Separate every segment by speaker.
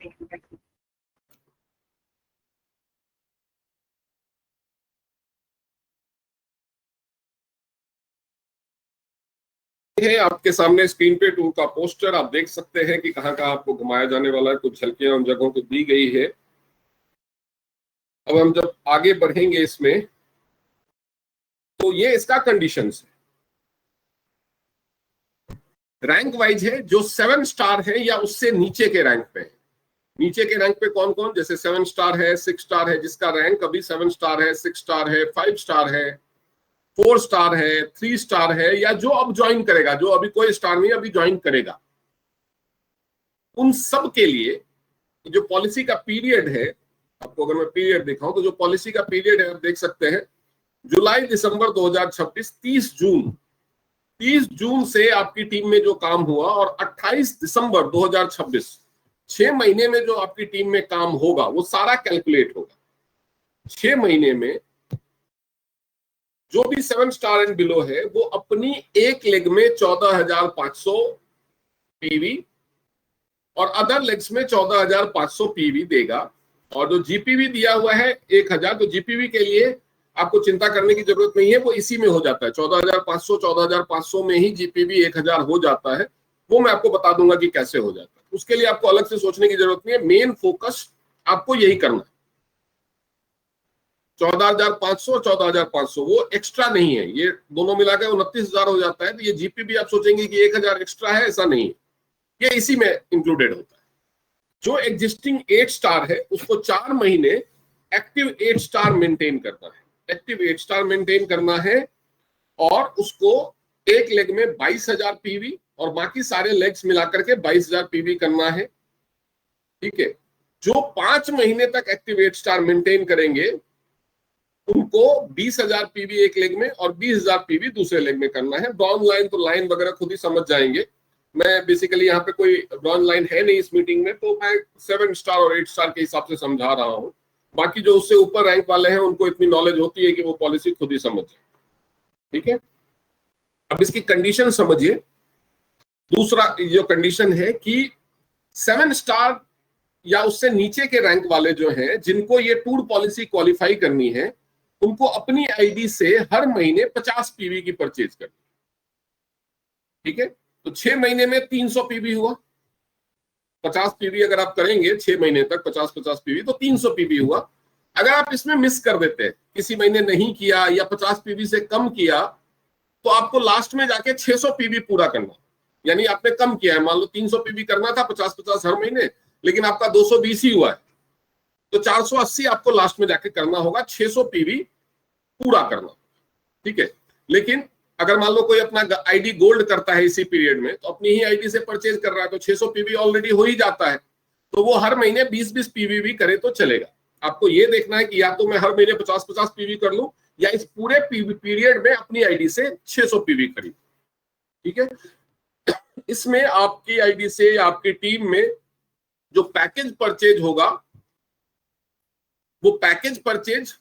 Speaker 1: है आपके सामने स्क्रीन पे टूर का पोस्टर, आप देख सकते हैं कि कहाँ कहाँ आपको घुमाया जाने वाला है। कुछ झलकियां उन जगहों को दी गई है। अब हम जब आगे बढ़ेंगे इसमें, तो ये इसका कंडीशंस है, रैंक वाइज है। जो 7 स्टार है या उससे नीचे के रैंक पे है। नीचे के रैंक पे कौन कौन, जैसे 7 स्टार है, 6 स्टार है, जिसका रैंक अभी 7 स्टार है, 6 स्टार है, 5 स्टार है, 4 स्टार है, 3 स्टार है, या जो अब ज्वाइन करेगा, जो अभी कोई स्टार नहीं अभी ज्वाइन करेगा, उन सब के लिए जो पॉलिसी का पीरियड है, आपको अगर मैं पीरियड दिखाऊं तो जो पॉलिसी का पीरियड है आप देख सकते हैं, जुलाई दिसंबर 2026, 30 जून से आपकी टीम में जो काम हुआ और 28 दिसंबर 2026, 6 महीने में जो आपकी टीम में काम होगा वो सारा कैलकुलेट होगा। 6 महीने में जो भी 7 स्टार एंड बिलो है वो अपनी एक लेग में 14,500 पीवी और अदर लेग्स में 14,500 पीवी देगा। और जो जीपीवी दिया हुआ है 1,000, तो जीपीवी के लिए आपको चिंता करने की जरूरत नहीं है, वो इसी में हो जाता है। 14,500 में ही जीपीवी 1,000 हो जाता है। वो मैं आपको बता दूंगा कि कैसे हो जाता है, उसके लिए आपको अलग से सोचने की जरूरत नहीं है। मेन फोकस आपको यही करना है, 14,500 14,500, वो एक्स्ट्रा नहीं है। ये दोनों मिलाकर 29,000 हो जाता है। तो ये जीपीवी आप सोचेंगे कि 1,000 एक्स्ट्रा है, ऐसा नहीं है, ये इसी में इंक्लूडेड होता है। जो एग्जिस्टिंग 8 स्टार है उसको 4 महीने एक्टिव 8 स्टार मेंटेन करना है, एक्टिव 8 स्टार मेंटेन करना है, और उसको एक लेग में 22,000 पीवी और बाकी सारे लेग्स मिलाकर के 22,000 पीवी करना है। ठीक है। जो 5 महीने तक एक्टिव 8 स्टार मेंटेन करेंगे उनको 20,000 पीवी एक लेग में और 20,000 पीवी दूसरे लेग में करना है। ब्राउन लाइन तो लाइन वगैरह खुद ही समझ जाएंगे, मैं बेसिकली यहाँ पे कोई ब्राउन लाइन है नहीं इस मीटिंग में, तो मैं 7 स्टार और 8 स्टार के हिसाब से समझा रहा हूँ। बाकी जो उससे ऊपर रैंक वाले हैं उनको इतनी नॉलेज होती है कि वो पॉलिसी खुद ही समझ जाए। ठीक है। अब इसकी कंडीशन समझिए। दूसरा जो कंडीशन है कि 7 स्टार या उससे नीचे के रैंक वाले जो हैं, जिनको ये टूर पॉलिसी क्वालिफाई करनी है, उनको अपनी आईडी से हर महीने 50 पीवी की परचेज करनी। ठीक है। तो 6 महीने में 300 पीवी हुआ। 50 पीवी अगर आप करेंगे 6 महीने तक 50-50 पीवी, तो 300 पीवी हुआ। अगर आप इसमें मिस कर देते हैं, किसी महीने नहीं किया या 50 पीवी से कम किया, तो आपको लास्ट में जाके 600 पीवी पूरा करना। यानी आपने कम किया है, मान लो 300 पीवी करना था 50-50 हर महीने, लेकिन आपका 220 ही हुआ है, तो 480 आपको लास्ट में जाके करना होगा, 600 पीवी पूरा करना। ठीक है। लेकिन अगर मान लो कोई अपना आईडी गोल्ड करता है इसी पीरियड में, तो अपनी ही आईडी से परचेज कर रहा है, तो 600 पीवी ऑलरेडी हो ही जाता है, तो वो हर महीने 20-20 पीवी भी करे तो चलेगा। आपको ये देखना है कि या तो मैं हर महीने 50-50 पीवी कर लूं, या इस पूरे पीरियड में अपनी आईडी से 600 पीवी खरीद। ठीक है। इसमें आपकी आईडी से या आपकी टीम में जो पैकेज परचेज होगा, वो पैकेज परचेज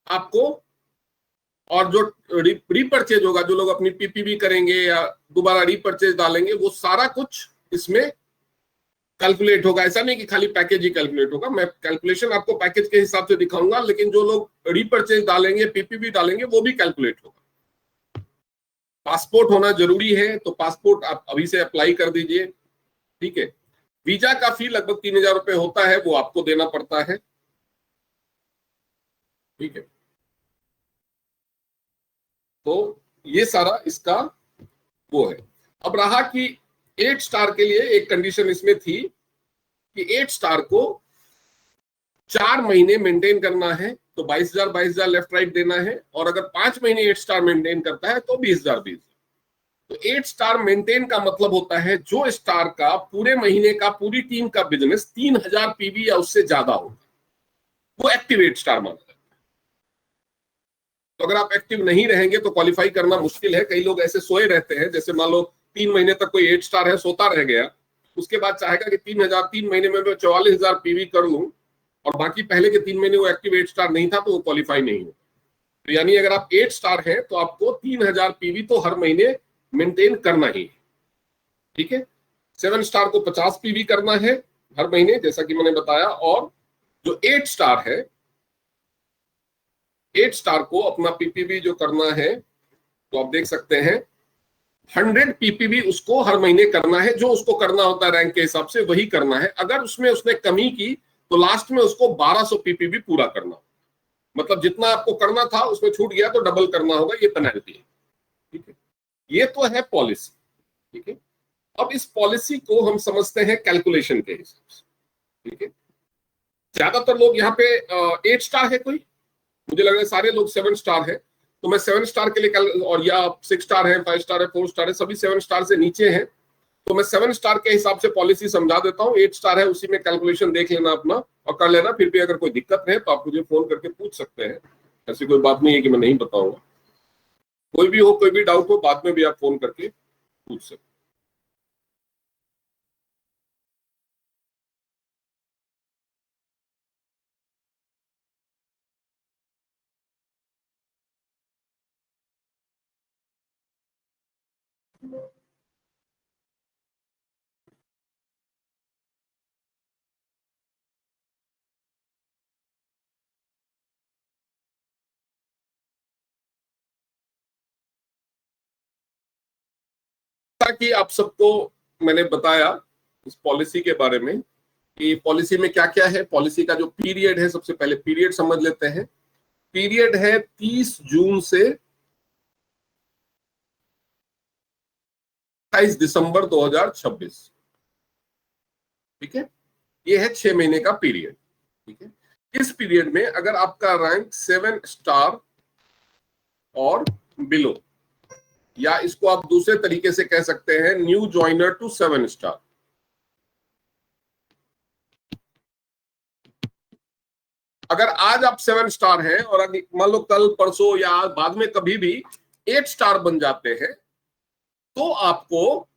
Speaker 1: आपको, और जो रीपरचेज होगा, जो लोग अपनी पीपीवी करेंगे या दोबारा रीपरचेज डालेंगे, वो सारा कुछ इसमें कैलकुलेट होगा। ऐसा नहीं कि खाली पैकेज ही कैलकुलेट होगा, मैं कैलकुलेशन आपको पैकेज के हिसाब से दिखाऊंगा, लेकिन जो लोग रीपरचेज डालेंगे, पीपीवी डालेंगे, वो भी कैलकुलेट होगा। पासपोर्ट होना जरूरी है, तो पासपोर्ट आप अभी से अप्लाई कर दीजिए। ठीक है। वीजा का फी लगभग 3,000 रुपए होता है, वो आपको देना पड़ता है। ठीक है। तो ये सारा इसका वो है। अब रहा कि 8 स्टार के लिए एक कंडीशन इसमें थी कि 8 स्टार को 4 महीने मेंटेन करना है, तो 22,000 लेफ्ट राइट देना है, और अगर 5 महीने 8 स्टार मेंटेन करता है तो 20,000। तो 8 स्टार मेंटेन का मतलब होता है जो स्टार का पूरे महीने का पूरी टीम का बिजनेस 3,000 पीवी या उससे ज्यादा हो, वो एक्टिव 8 स्टार माना जाता है। तो अगर आप एक्टिव नहीं रहेंगे तो क्वालिफाई करना मुश्किल है। कई लोग ऐसे सोए रहते हैं, जैसे मान लो 3 महीने तक कोई 8 स्टार है, सोता रह गया, उसके बाद चाहेगा कि 3 महीने में मैं 44,000 पीवी कर लूं, और बाकी पहले के 3 महीने वो एक्टिव 8 स्टार नहीं था, तो वो क्वालिफाई नहीं हो। तो यानी अगर आप 8 स्टार है तो आपको 3,000 पीवी तो हर महीने मेंटेन करना ही है। ठीक है। 7 स्टार को 50 पीवी करना है, हर महीने, जैसा कि मैंने बताया। और जो 8 स्टार है, 8 स्टार को अपना पीपीवी जो करना है, तो आप देख सकते हैं 100 पीपीवी उसको हर महीने करना है। जो उसको करना होता है रैंक के हिसाब से वही करना है। अगर उसमें उसने कमी की तो लास्ट में उसको 1200 पीपीवी पूरा करना होगा। मतलब जितना आपको करना था उसमें छूट गया तो डबल करना होगा, ये पेनल्टी है। ठीक है, ये तो है पॉलिसी। ठीक है, अब इस पॉलिसी को हम समझते हैं कैलकुलेशन के हिसाब से। ठीक है, ज्यादातर लोग यहाँ पे 8 स्टार है कोई, मुझे लग रहा है सारे लोग 7 स्टार है, तो मैं 7 स्टार के लिए और या 6 स्टार है, 5 स्टार है, 4 स्टार है, सभी 7 स्टार से नीचे हैं, तो मैं 7 स्टार के हिसाब से पॉलिसी समझा देता हूँ। 8 स्टार है उसी में कैलकुलेशन देख लेना अपना और कर लेना। फिर भी अगर कोई दिक्कत है तो आप मुझे फोन करके पूछ सकते हैं, ऐसी कोई बात नहीं है कि मैं नहीं बताऊंगा। कोई भी हो, कोई भी डाउट हो, बाद में भी आप फोन करके पूछ सकते हैं। ताकि आप सबको मैंने बताया इस पॉलिसी के बारे में कि पॉलिसी में क्या क्या है। पॉलिसी का जो पीरियड है, सबसे पहले पीरियड समझ लेते हैं। पीरियड है 30 जून से 28 दिसंबर 2026। ठीक है, ये है 6 महीने का पीरियड। ठीक है, इस पीरियड में अगर आपका रैंक 7 स्टार और बिलो, या इसको आप दूसरे तरीके से कह सकते हैं न्यू ज्वाइनर टू 7 स्टार, अगर आज आप 7 स्टार हैं और मान लो कल परसों या बाद में कभी भी 8 स्टार बन जाते हैं, तो आपको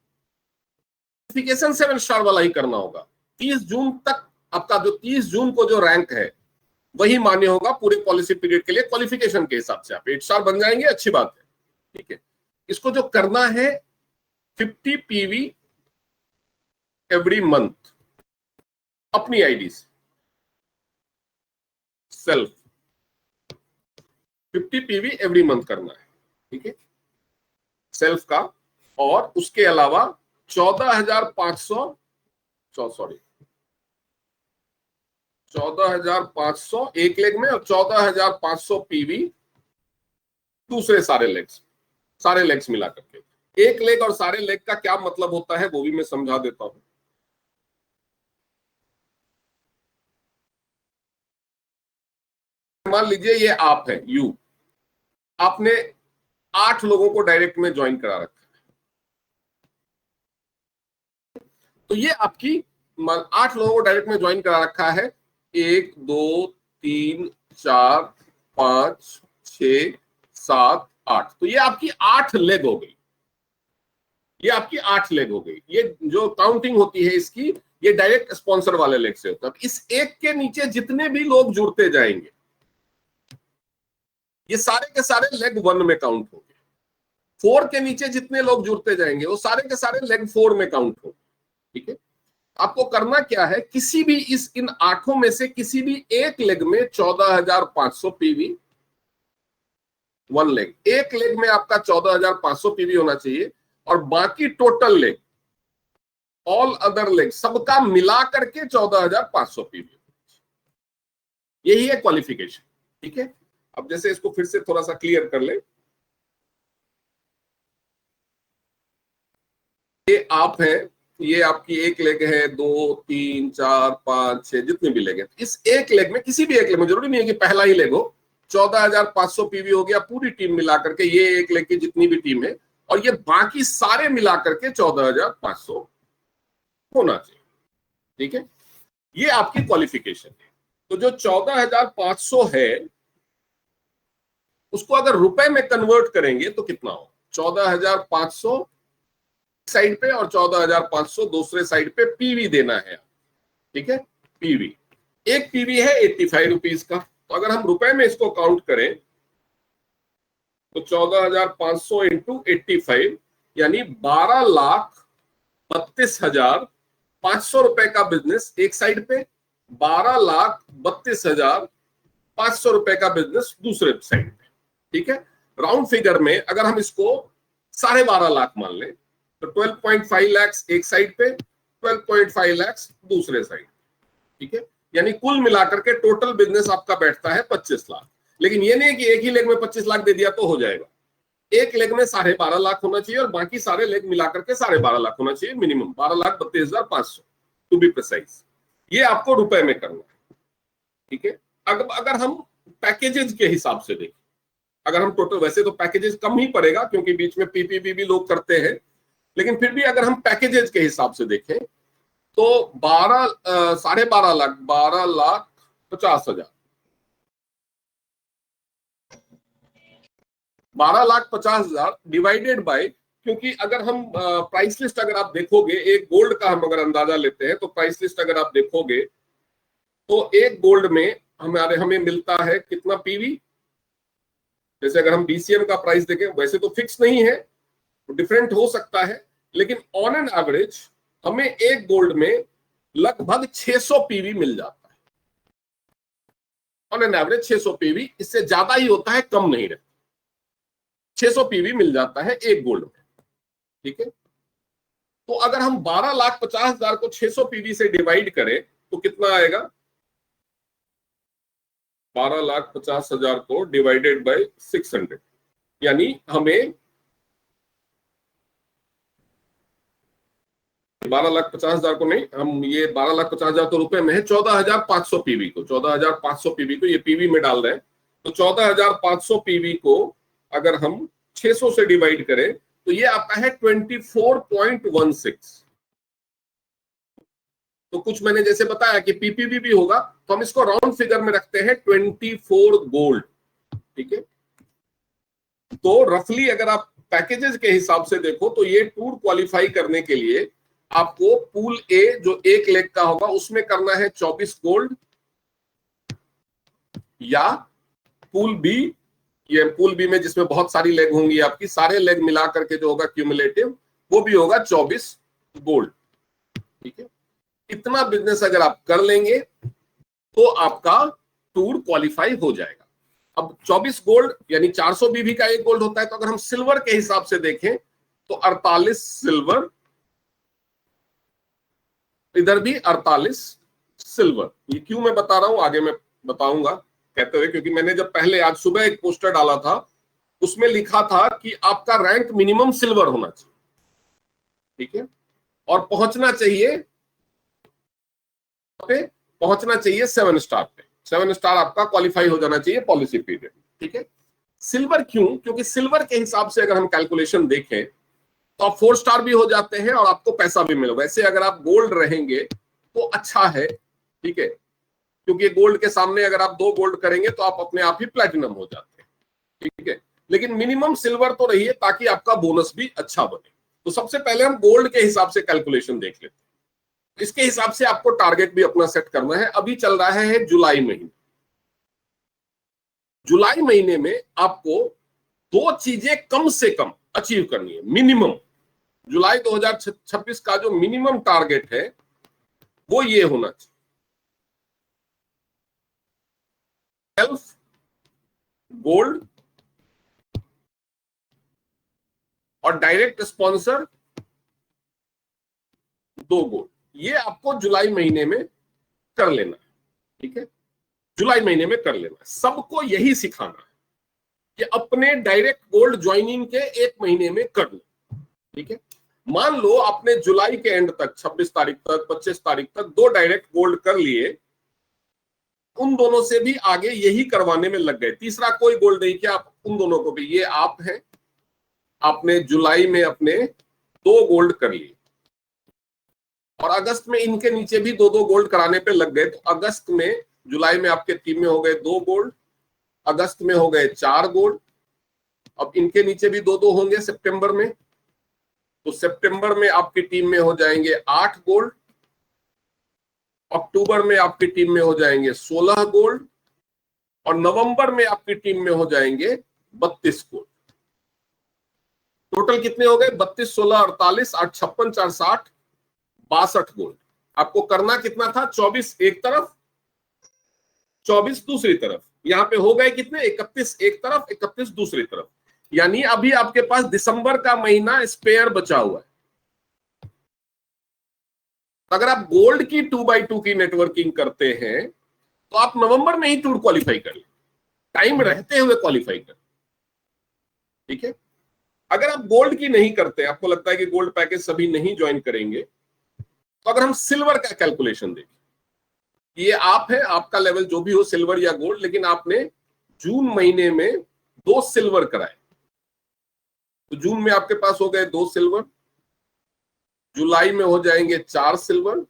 Speaker 1: 7 स्टार वाला ही करना होगा। 30 जून तक आपका जो 30 जून को जो रैंक है वही मान्य होगा पूरे पॉलिसी पीरियड के लिए। क्वालिफिकेशन के हिसाब से आप 8 स्टार बन जाएंगे, अच्छी बात है। ठीक है, इसको जो करना है 50 पीवी एवरी मंथ अपनी आईडी से, सेल्फ 50 पीवी एवरी मंथ करना है। ठीक है, सेल्फ का। और उसके अलावा 14,500 सॉरी 14,500 एक लेग में और 14,500 पीवी दूसरे सारे लेग्स मिला करके। एक लेग और सारे लेग का क्या मतलब होता है वो भी मैं समझा देता हूं। मान लीजिए ये आप है, आपने 8 लोगों को डायरेक्ट में ज्वाइन करा रखा है, तो ये आपकी 8 लोगों को डायरेक्ट में ज्वाइन करा रखा है। 1 2 3 4 5 6 7 8, तो ये आपकी 8 लेग हो गई। ये आपकी 8 लेग हो गई। ये जो काउंटिंग होती है इसकी, ये डायरेक्ट स्पॉन्सर वाले लेग से होता है। इस एक के नीचे जितने भी लोग जुड़ते जाएंगे ये सारे के सारे लेग 1 में काउंट होंगे। 4 के नीचे जितने लोग जुड़ते जाएंगे वो सारे के सारे लेग 4 में काउंट होंगे। ठीक है, आपको करना क्या है, किसी भी इन 8 में से किसी भी एक लेग में 14,500 पीवी, 1 लेग, एक लेग में आपका 14,500 पीवी होना चाहिए। और बाकी total leg, all other leg, सबका मिला करके 14,500 पीवी, यही है क्वालिफिकेशन। ठीक है, अब जैसे इसको फिर से थोड़ा सा क्लियर कर ले। ये आप है, ये आपकी एक लेग है, 2 3 4 5 6 जितने भी लेग है, इस एक लेग में, किसी भी एक लेग में, जरूरी नहीं है कि पहला ही लेग हो, 14,500 पीवी हो गया पूरी टीम मिलाकर के। ये एक लेग की जितनी भी टीम है और ये बाकी सारे मिलाकर के 14,500 होना चाहिए। ठीक है, ये आपकी क्वालिफिकेशन है। तो जो 14,500 है उसको अगर रुपए में कन्वर्ट करेंगे तो कितना हो, 14,500 साइड पे और 14,500 दूसरे साइड पे पीवी देना है। ठीक है, पीवी, एक पीवी है 85 रुपीज का। तो अगर हम रुपए में इसको काउंट करें तो 14,500 इंटू 85 यानी 12,32,000 ₹500 का बिजनेस एक साइड पे, 12,32,500 रुपए का बिजनेस दूसरे साइड पे। ठीक है, राउंड फिगर में अगर हम इसको 12.5 लाख मान लें तो 12.5 लाख एक साइड पे, 12.5 लाख दूसरे साइड। ठीक है, यानी कुल मिलाकर के टोटल बिजनेस आपका बैठता है 25 लाख। लेकिन ये नहीं कि एक ही लेग में 25 लाख दे दिया तो हो जाएगा। एक लेग में 12.5 लाख होना चाहिए और बाकी सारे लेग मिलाकर के 12.5 लाख होना चाहिए, मिनिमम 12,32,500 टू बी प्रिसाइज। ये आपको रुपए में करना है। ठीक है, अगर हम पैकेजेस के हिसाब से देखें, अगर हम टोटल, वैसे तो पैकेजेस कम ही पड़ेगा क्योंकि बीच में पीपीपी भी लोग करते हैं, लेकिन फिर भी अगर हम पैकेजेस के हिसाब से देखें तो 12.5 लाख, 12,50,000, 12,50,000 डिवाइडेड बाय, क्योंकि अगर हम प्राइस लिस्ट अगर आप देखोगे, एक गोल्ड का हम अगर अंदाजा लेते हैं तो प्राइस लिस्ट अगर आप देखोगे तो एक गोल्ड में हमें मिलता है कितना पीवी। जैसे अगर हम डीसीएम का प्राइस देखें, वैसे तो फिक्स नहीं है, डिफरेंट हो सकता है, लेकिन ऑन एन एवरेज हमें एक गोल्ड में लगभग 600 पीवी मिल जाता है। ऑन एन एवरेज 600 पीवी, इससे ज्यादा ही होता है, कम नहीं रहता। 600 पीवी मिल जाता है एक गोल्ड में। ठीक है, तो अगर हम 12,50,000 को 600 पीवी से डिवाइड करें तो कितना आएगा? 12,50,000 को डिवाइडेड बाय 600, यानी हमें 12,50,000 को नहीं, हम ये 12,50,000 तो रुपए में है, 14,500 पीवी को, 14,500 पीवी को ये पीवी में डाल रहे हैं, तो 14,500 पीवी को अगर हम 600 से डिवाइड करें तो ये आता है 24.16। तो कुछ मैंने जैसे बताया कि पीपीवी भी होगा, तो हम इसको राउंड फिगर में रखते हैं 24 गोल्ड। ठीक है, तो रफली अगर आप पैकेजेस के हिसाब से देखो तो ये टूर क्वालिफाई करने के लिए आपको पूल ए जो एक लेग का होगा उसमें करना है 24 गोल्ड, या पूल बी, ये पूल बी में जिसमें बहुत सारी लेग होंगी आपकी, सारे लेग मिला करके जो होगा क्यूमुलेटिव वो भी होगा 24 गोल्ड। ठीक है, इतना बिजनेस अगर आप कर लेंगे तो आपका टूर क्वालिफाई हो जाएगा। अब 24 गोल्ड यानी 400 बीबी का एक गोल्ड होता है, तो अगर हम सिल्वर के हिसाब से देखें तो 48 सिल्वर, इधर भी 48 सिल्वर। ये क्यों मैं बता रहा हूं आगे मैं बताऊंगा कहते हुए, क्योंकि मैंने जब पहले आज सुबह एक पोस्टर डाला था उसमें लिखा था कि आपका रैंक मिनिमम सिल्वर होना चाहिए। ठीक है, और पहुंचना चाहिए 7 स्टार पे, 7 स्टार आपका क्वालिफाई हो जाना चाहिए पॉलिसी पीरियड। ठीक है, सिल्वर क्यों? क्योंकि सिल्वर के हिसाब से अगर हम कैलकुलेशन देखें तो आप 4 स्टार भी हो जाते हैं और आपको पैसा भी मिले। वैसे अगर आप गोल्ड रहेंगे तो अच्छा है। ठीक है, क्योंकि गोल्ड के सामने अगर आप 2 गोल्ड करेंगे तो आप अपने आप ही प्लैटिनम हो जाते हैं। ठीक है, लेकिन मिनिमम सिल्वर तो रहिए ताकि आपका बोनस भी अच्छा बने। तो सबसे पहले हम गोल्ड के हिसाब से कैलकुलेशन देख लेते हैं। इसके हिसाब से आपको टारगेट भी अपना सेट करना है। अभी चल रहा है जुलाई महीने, जुलाई महीने में आपको 2 चीजें कम से कम अचीव करनी है, मिनिमम। जुलाई 2026 का जो मिनिमम टारगेट है वो ये होना चाहिए, सेल्फ गोल्ड और डायरेक्ट स्पॉन्सर 2 गोल्ड। ये आपको जुलाई महीने में कर लेना है। ठीक है, जुलाई महीने में कर लेना है। सबको यही सिखाना है कि अपने डायरेक्ट गोल्ड ज्वाइनिंग के 1 महीने में कर लो। ठीक है, मान लो आपने जुलाई के एंड तक 26 तारीख तक 25 तारीख तक 2 डायरेक्ट गोल्ड कर लिए, उन दोनों से भी आगे यही करवाने में लग गए, तीसरा कोई गोल्ड नहीं किया, आप उन दोनों को भी, ये आप हैं, आपने जुलाई में अपने 2 गोल्ड कर लिए और अगस्त में इनके नीचे भी 2-2 गोल्ड कराने पे लग गए। तो अगस्त में, जुलाई में आपके टीम में हो गए 2 गोल्ड, अगस्त में हो गए 4 गोल्ड, अब इनके नीचे भी 2-2 होंगे सितंबर में, तो सितंबर में आपकी टीम में हो जाएंगे 8 गोल्ड, अक्टूबर में आपकी टीम में हो जाएंगे 16 गोल्ड और नवंबर में आपकी टीम में हो जाएंगे 32 गोल्ड। टोटल कितने हो गए? 32, 16, 48, 8, 56, 4, 60, 62 गोल्ड। आपको करना कितना था, 24 एक तरफ 24 दूसरी तरफ, यहां पे हो गए कितने, 31 एक तरफ 31 दूसरी तरफ। यानी अभी आपके पास दिसंबर का महीना स्पेयर बचा हुआ है। अगर आप गोल्ड की 2x2 की नेटवर्किंग करते हैं तो आप नवंबर में ही टूर क्वालिफाई कर ले, टाइम रहते हुए क्वालिफाई कर, ठीक है। अगर आप गोल्ड की नहीं करते, आपको लगता है कि गोल्ड पैकेज सभी नहीं ज्वाइन करेंगे, तो अगर हम सिल्वर का कैलकुलेशन देखें, ये आप है, आपका लेवल जो भी हो, सिल्वर या गोल्ड, लेकिन आपने जून महीने में 2 सिल्वर कराए, तो जून में आपके पास हो गए 2 सिल्वर, जुलाई में हो जाएंगे 4 सिल्वर,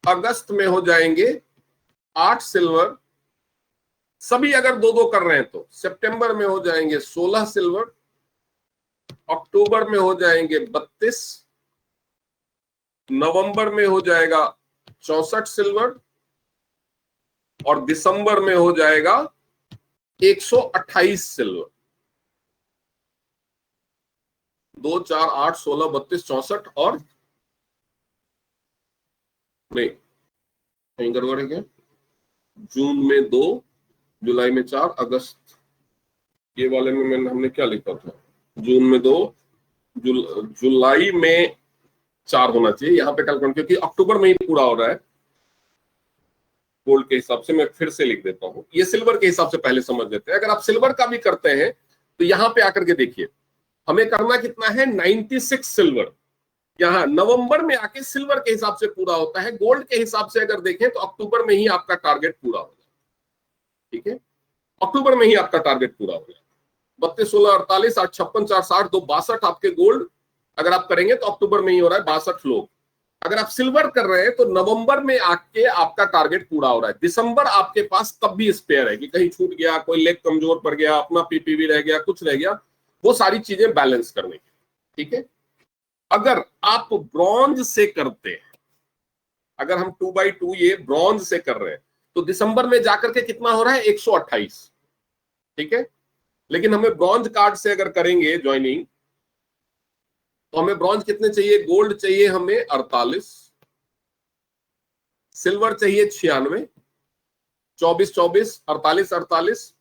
Speaker 1: अगस्त में हो जाएंगे 8 सिल्वर, सभी अगर 2-2 कर रहे हैं तो सितंबर में हो जाएंगे 16 सिल्वर, अक्टूबर में हो जाएंगे 32, नवंबर में हो जाएगा 64 सिल्वर, और दिसंबर में हो जाएगा 128 सिल्वर। 2 4 8 16 32 64 और नहीं, कहीं गड़बड़ है क्या, जून में 2, जुलाई में 4, अगस्त, ये वाले में हमने क्या लिखा था, जून में 2, जुलाई में 4 होना चाहिए यहाँ पे कैलकुलेट, क्योंकि अक्टूबर में ही पूरा हो रहा है गोल्ड के हिसाब से। मैं फिर से लिख देता हूँ, ये सिल्वर के हिसाब से पहले समझ लेते हैं। अगर आप सिल्वर का भी करते हैं तो यहाँ पे आकर के देखिए, हमें करना कितना है, 96 सिल्वर। यहाँ नवंबर में आके सिल्वर के हिसाब से पूरा होता है, गोल्ड के हिसाब से अगर देखें तो अक्टूबर में ही आपका टारगेट पूरा हो जाए, ठीक है, अक्टूबर में ही आपका टारगेट पूरा हो जाए। 32 16 48 8 56 4 60 2 62 आपके गोल्ड अगर आप करेंगे तो अक्टूबर में ही हो रहा है 62 लोग। अगर आप सिल्वर कर रहे हैं तो नवंबर में आके आपका टारगेट पूरा हो रहा है। दिसंबर आपके पास तब भी स्पेयर है कि कहीं छूट गया, कोई लेग कमजोर पड़ गया, अपना पीपीवी रह गया, कुछ रह गया, वो सारी चीजें बैलेंस करने की, ठीक है। अगर आप ब्रॉन्ज से करते हैं, अगर हम 2x2 ये ब्रॉन्ज से कर रहे हैं तो दिसंबर में जाकर के कितना हो रहा है, 128, ठीक है। लेकिन हमें ब्रॉन्ज कार्ड से अगर करेंगे ज्वाइनिंग तो हमें ब्रॉन्ज कितने चाहिए, गोल्ड चाहिए हमें 48, सिल्वर चाहिए 96, 24 24 48 48,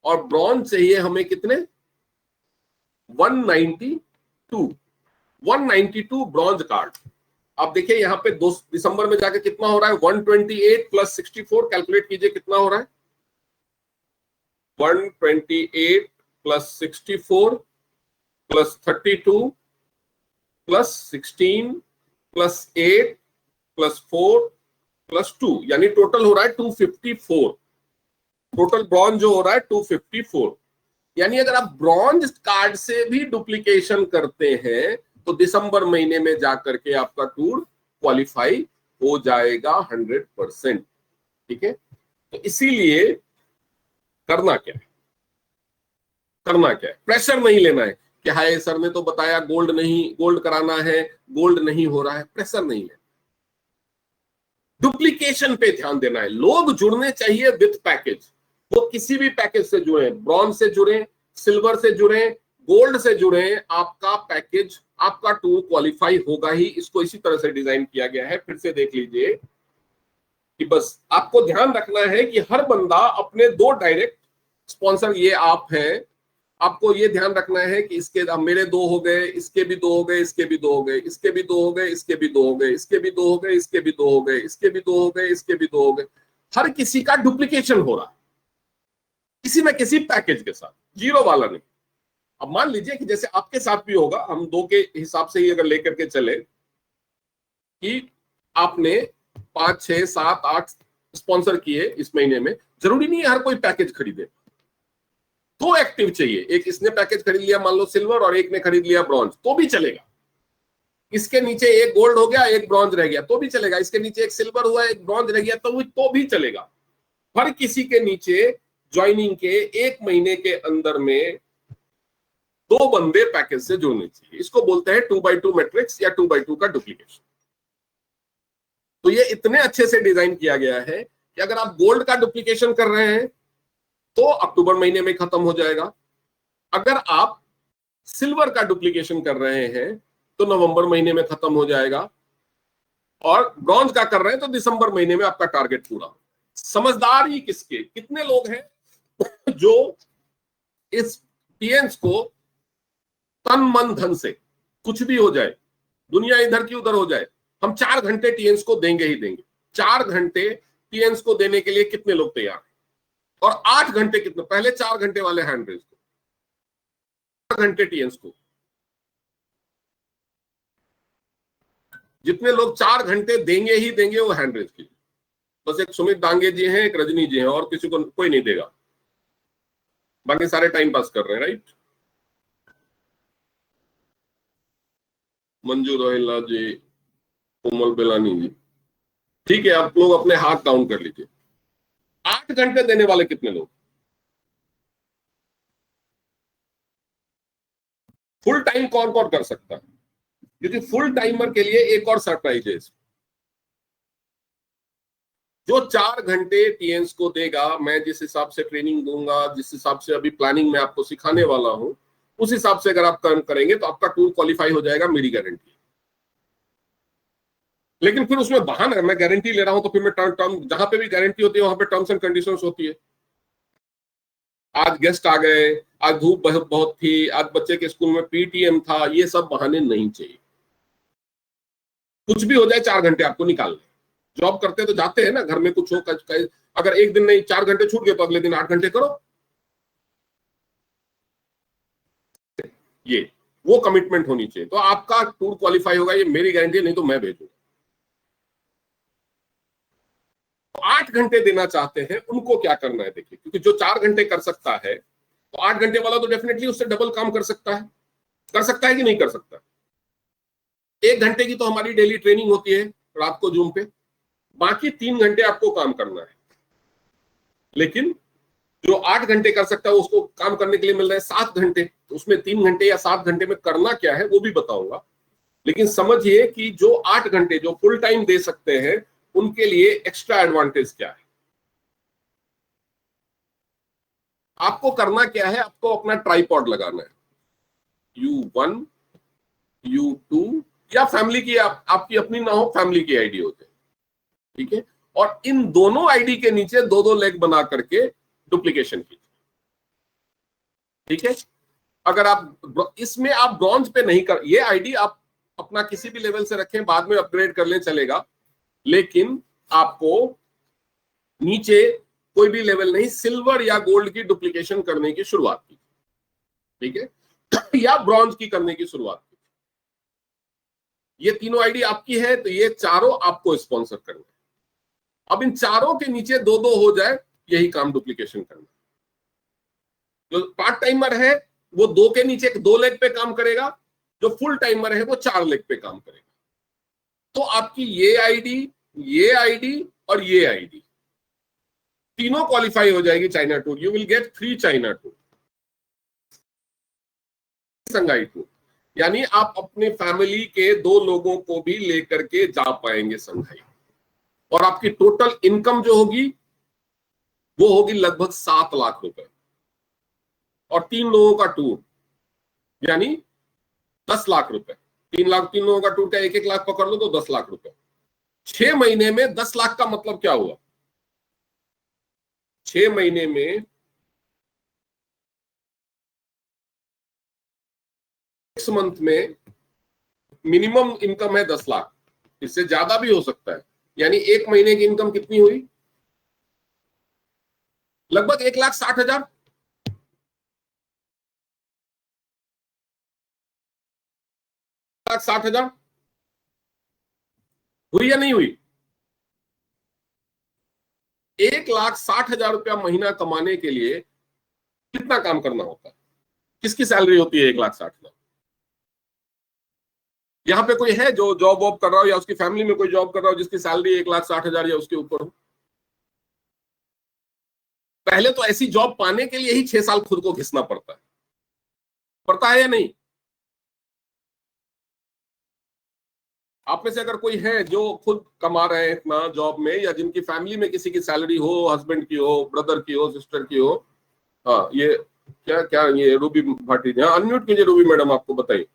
Speaker 1: और ब्रॉन्ज चाहिए हमें कितने, 192 ब्रॉन्ज कार्ड। आप देखिए यहाँ पे 2 दिसंबर में जाके कितना हो रहा है, 128 + 64, कैलकुलेट कीजिए कितना हो रहा है, 128 + 64 + 32 + 16 + 8 + 4 + 2, यानी टोटल हो रहा है 254। टोटल ब्रॉन्ज जो हो रहा है 254। यानी अगर आप ब्रॉन्ज कार्ड से भी डुप्लीकेशन करते हैं तो दिसंबर महीने में जाकर के आपका टूर क्वालिफाई हो जाएगा 100%, ठीक है। तो इसीलिए करना क्या है, करना क्या है, प्रेशर नहीं लेना है कि हाय सर ने तो बताया गोल्ड नहीं, गोल्ड कराना है, गोल्ड नहीं हो रहा है, प्रेशर नहीं है, डुप्लीकेशन पे ध्यान देना है। लोग जुड़ने चाहिए विथ पैकेज, वो किसी भी पैकेज से जुड़े, ब्रॉन्ज से जुड़े, सिल्वर से जुड़े, गोल्ड से जुड़े, आपका पैकेज, आपका टूर क्वालिफाई होगा ही। इसको इसी तरह से डिजाइन किया गया है। फिर से देख लीजिए कि बस आपको ध्यान रखना है कि हर बंदा अपने 2 डायरेक्ट स्पॉन्सर, ये आप हैं, आपको ये ध्यान रखना है कि इसके मेरे 2 हो गए, इसके भी 2 हो गए, इसके भी 2 हो गए, इसके भी 2 हो गए, इसके भी 2 हो गए, इसके भी 2 हो गए, इसके भी 2 हो गए, इसके भी 2 हो गए, इसके भी 2 हो गए। हर किसी का डुप्लीकेशन हो रहा है किसी न किसी पैकेज के साथ, जीरो वाला नहीं। अब मान लीजिए कि जैसे आपके साथ भी होगा, हम 2 के हिसाब से ही अगर लेकर के चले कि आपने 5 6 7 8 स्पॉन्सर किए इस महीने में, जरूरी नहीं है हर कोई पैकेज खरीदे। 2 एक्टिव चाहिए, एक इसने पैकेज खरीद लिया मान लो सिल्वर, और एक ने खरीद लिया ब्रॉन्ज, तो भी चलेगा। इसके नीचे एक गोल्ड हो गया, एक ब्रॉन्ज रह गया, तो भी चलेगा। इसके नीचे एक सिल्वर हुआ, एक ब्रॉन्ज रह गया, तो भी चलेगा। हर किसी के नीचे ज्वाइनिंग के 1 महीने के अंदर में 2 बंदे पैकेज से जुड़ने चाहिए। इसको बोलते हैं 2x2 मैट्रिक्स या 2x2 का डुप्लीकेशन। तो ये इतने अच्छे से डिजाइन किया गया है कि अगर आप गोल्ड का डुप्लीकेशन कर रहे हैं तो अक्टूबर महीने में खत्म हो जाएगा। अगर आप सिल्वर का डुप्लीकेशन कर रहे हैं तो नवंबर महीने में खत्म हो जाएगा। और ब्रॉन्ज का कर रहे हैं तो दिसंबर महीने में आपका टारगेट पूरा हो। समझदारी किसके, कितने लोग हैं जो इस टीएंस को तन मन धन से, कुछ भी हो जाए, दुनिया इधर की उधर हो जाए, हम 4 घंटे टीएंस को देंगे ही देंगे। 4 घंटे टीएंस को देने के लिए कितने लोग तैयार हैं? और 8 घंटे कितने? पहले 4 घंटे वाले हैंड रेज को, 4 घंटे टीएंस को, जितने लोग 4 घंटे देंगे ही देंगे वो हैंड रेज के लिए। बस एक सुमित दांगे जी हैं, एक रजनी जी हैं, और किसी को कोई नहीं देगा, बाकी सारे टाइम पास कर रहे हैं, राइट। मंजू रोहिला जी, कोमल बेलानी जी, ठीक है, आप लोग अपने हाथ काउंट कर लीजिए। 8 घंटे देने वाले कितने लोग? फुल टाइम कौन कौन कर सकता है? क्योंकि फुल टाइमर के लिए एक और सरप्राइज है। जो 4 घंटे टीएंस को देगा, मैं जिस हिसाब से ट्रेनिंग दूंगा, जिस हिसाब से अभी प्लानिंग में आपको सिखाने वाला हूं, उस हिसाब से अगर आप काम करेंगे तो आपका टूर क्वालिफाई हो जाएगा, मेरी गारंटी। लेकिन फिर उसमें बहाना, मैं गारंटी ले रहा हूं तो फिर मैं टर्म जहां पे भी गारंटी होती है वहां पे टर्म्स एंड कंडीशंस होती है। आज गेस्ट आ गए, आज धूप बहुत थी, आज बच्चे के स्कूल में पीटीएम था, ये सब बहाने नहीं चाहिए। कुछ भी हो जाए 4 घंटे आपको निकालने। जॉब करते तो जाते हैं ना, घर में कुछ हो, अगर एक दिन नहीं 4 घंटे छूट गए तो अगले दिन 8 घंटे करो। ये वो कमिटमेंट होनी चाहिए, तो आपका टूर क्वालिफाई होगा, ये मेरी गारंटी, नहीं तो मैं भेजूंगा। 8 घंटे देना चाहते हैं उनको क्या करना है देखिए, क्योंकि जो 4 घंटे कर सकता है तो 8 घंटे वाला तो डेफिनेटली उससे डबल काम कर सकता है कि नहीं कर सकता। 1 घंटे की तो हमारी डेली ट्रेनिंग होती है रात को जूम पे, बाकी 3 घंटे आपको काम करना है। लेकिन जो 8 घंटे कर सकता है उसको काम करने के लिए मिल रहे हैं 7 घंटे, तो उसमें 3 घंटे या 7 घंटे में करना क्या है वो भी बताऊंगा। लेकिन समझिए कि जो 8 घंटे जो फुल टाइम दे सकते हैं उनके लिए एक्स्ट्रा एडवांटेज क्या है। आपको करना क्या है, आपको अपना ट्राइपॉड लगाना है, U1 U2, या फैमिली की आपकी अपनी ना हो, फैमिली की आईडी होते, ठीक है। और इन दोनों आईडी के नीचे 2-2 लेग बना करके डुप्लीकेशन कीजिए, ठीक है। अगर आप इसमें आप ब्रॉन्ज पे नहीं कर, ये आईडी आप अपना किसी भी लेवल से रखें, बाद में अपग्रेड कर लें चलेगा, लेकिन आपको नीचे कोई भी लेवल नहीं, सिल्वर या गोल्ड की डुप्लीकेशन करने की शुरुआत की, ठीक है, या ब्रॉन्ज की करने की शुरुआत की। ये तीनों आईडी आपकी है तो ये चारों आपको स्पॉन्सर करना है। अब इन चारों के नीचे 2-2 हो जाए, यही काम डुप्लीकेशन करना। जो पार्ट टाइमर है वो 2 के नीचे 2 लेग पे काम करेगा, जो फुल टाइमर है वो 4 लेग पे काम करेगा। तो आपकी ये आईडी और ये आईडी तीनों क्वालिफाई हो जाएगी China tour. You will get 3 China tour, Shanghai tour, यानी आप अपने फैमिली के 2 लोगों को भी लेकर के जा पाएंगे संघाई। और आपकी टोटल इनकम जो होगी वो होगी लगभग 7 लाख रुपए, और 3 लोगों का टूर यानी 10 लाख रुपए। 3 लोगों का टूर का 1-1 लाख पकड़ लो तो 10 लाख रुपए। 6 महीने में 10 लाख का मतलब क्या हुआ? 6 महीने में 6 मंथ में मिनिमम इनकम है 10 लाख, इससे ज्यादा भी हो सकता है। यानी 1 महीने की इनकम कितनी हुई? लगभग 1,60,000। 1,60,000 हुई या नहीं हुई? 1,60,000 रुपया महीना कमाने के लिए कितना काम करना होता है? किसकी सैलरी होती है 1,60,000? यहां पे कोई है जो जॉब वॉब कर रहा हो, या उसकी फैमिली में कोई जॉब कर रहा हो जिसकी सैलरी 1,60,000 या उसके ऊपर हो? पहले तो ऐसी जॉब पाने के लिए ही 6 साल खुद को घिसना पड़ता है या नहीं? आप में से अगर कोई है जो खुद कमा रहे हैं इतना जॉब में, या जिनकी फैमिली में किसी की सैलरी हो, हस्बैंड की हो, ब्रदर की हो, सिस्टर की हो, हाँ, ये क्या क्या ये रूबी भाटी, हाँ अनम्यूट कीजिए रूबी मैडम, आपको बताइए।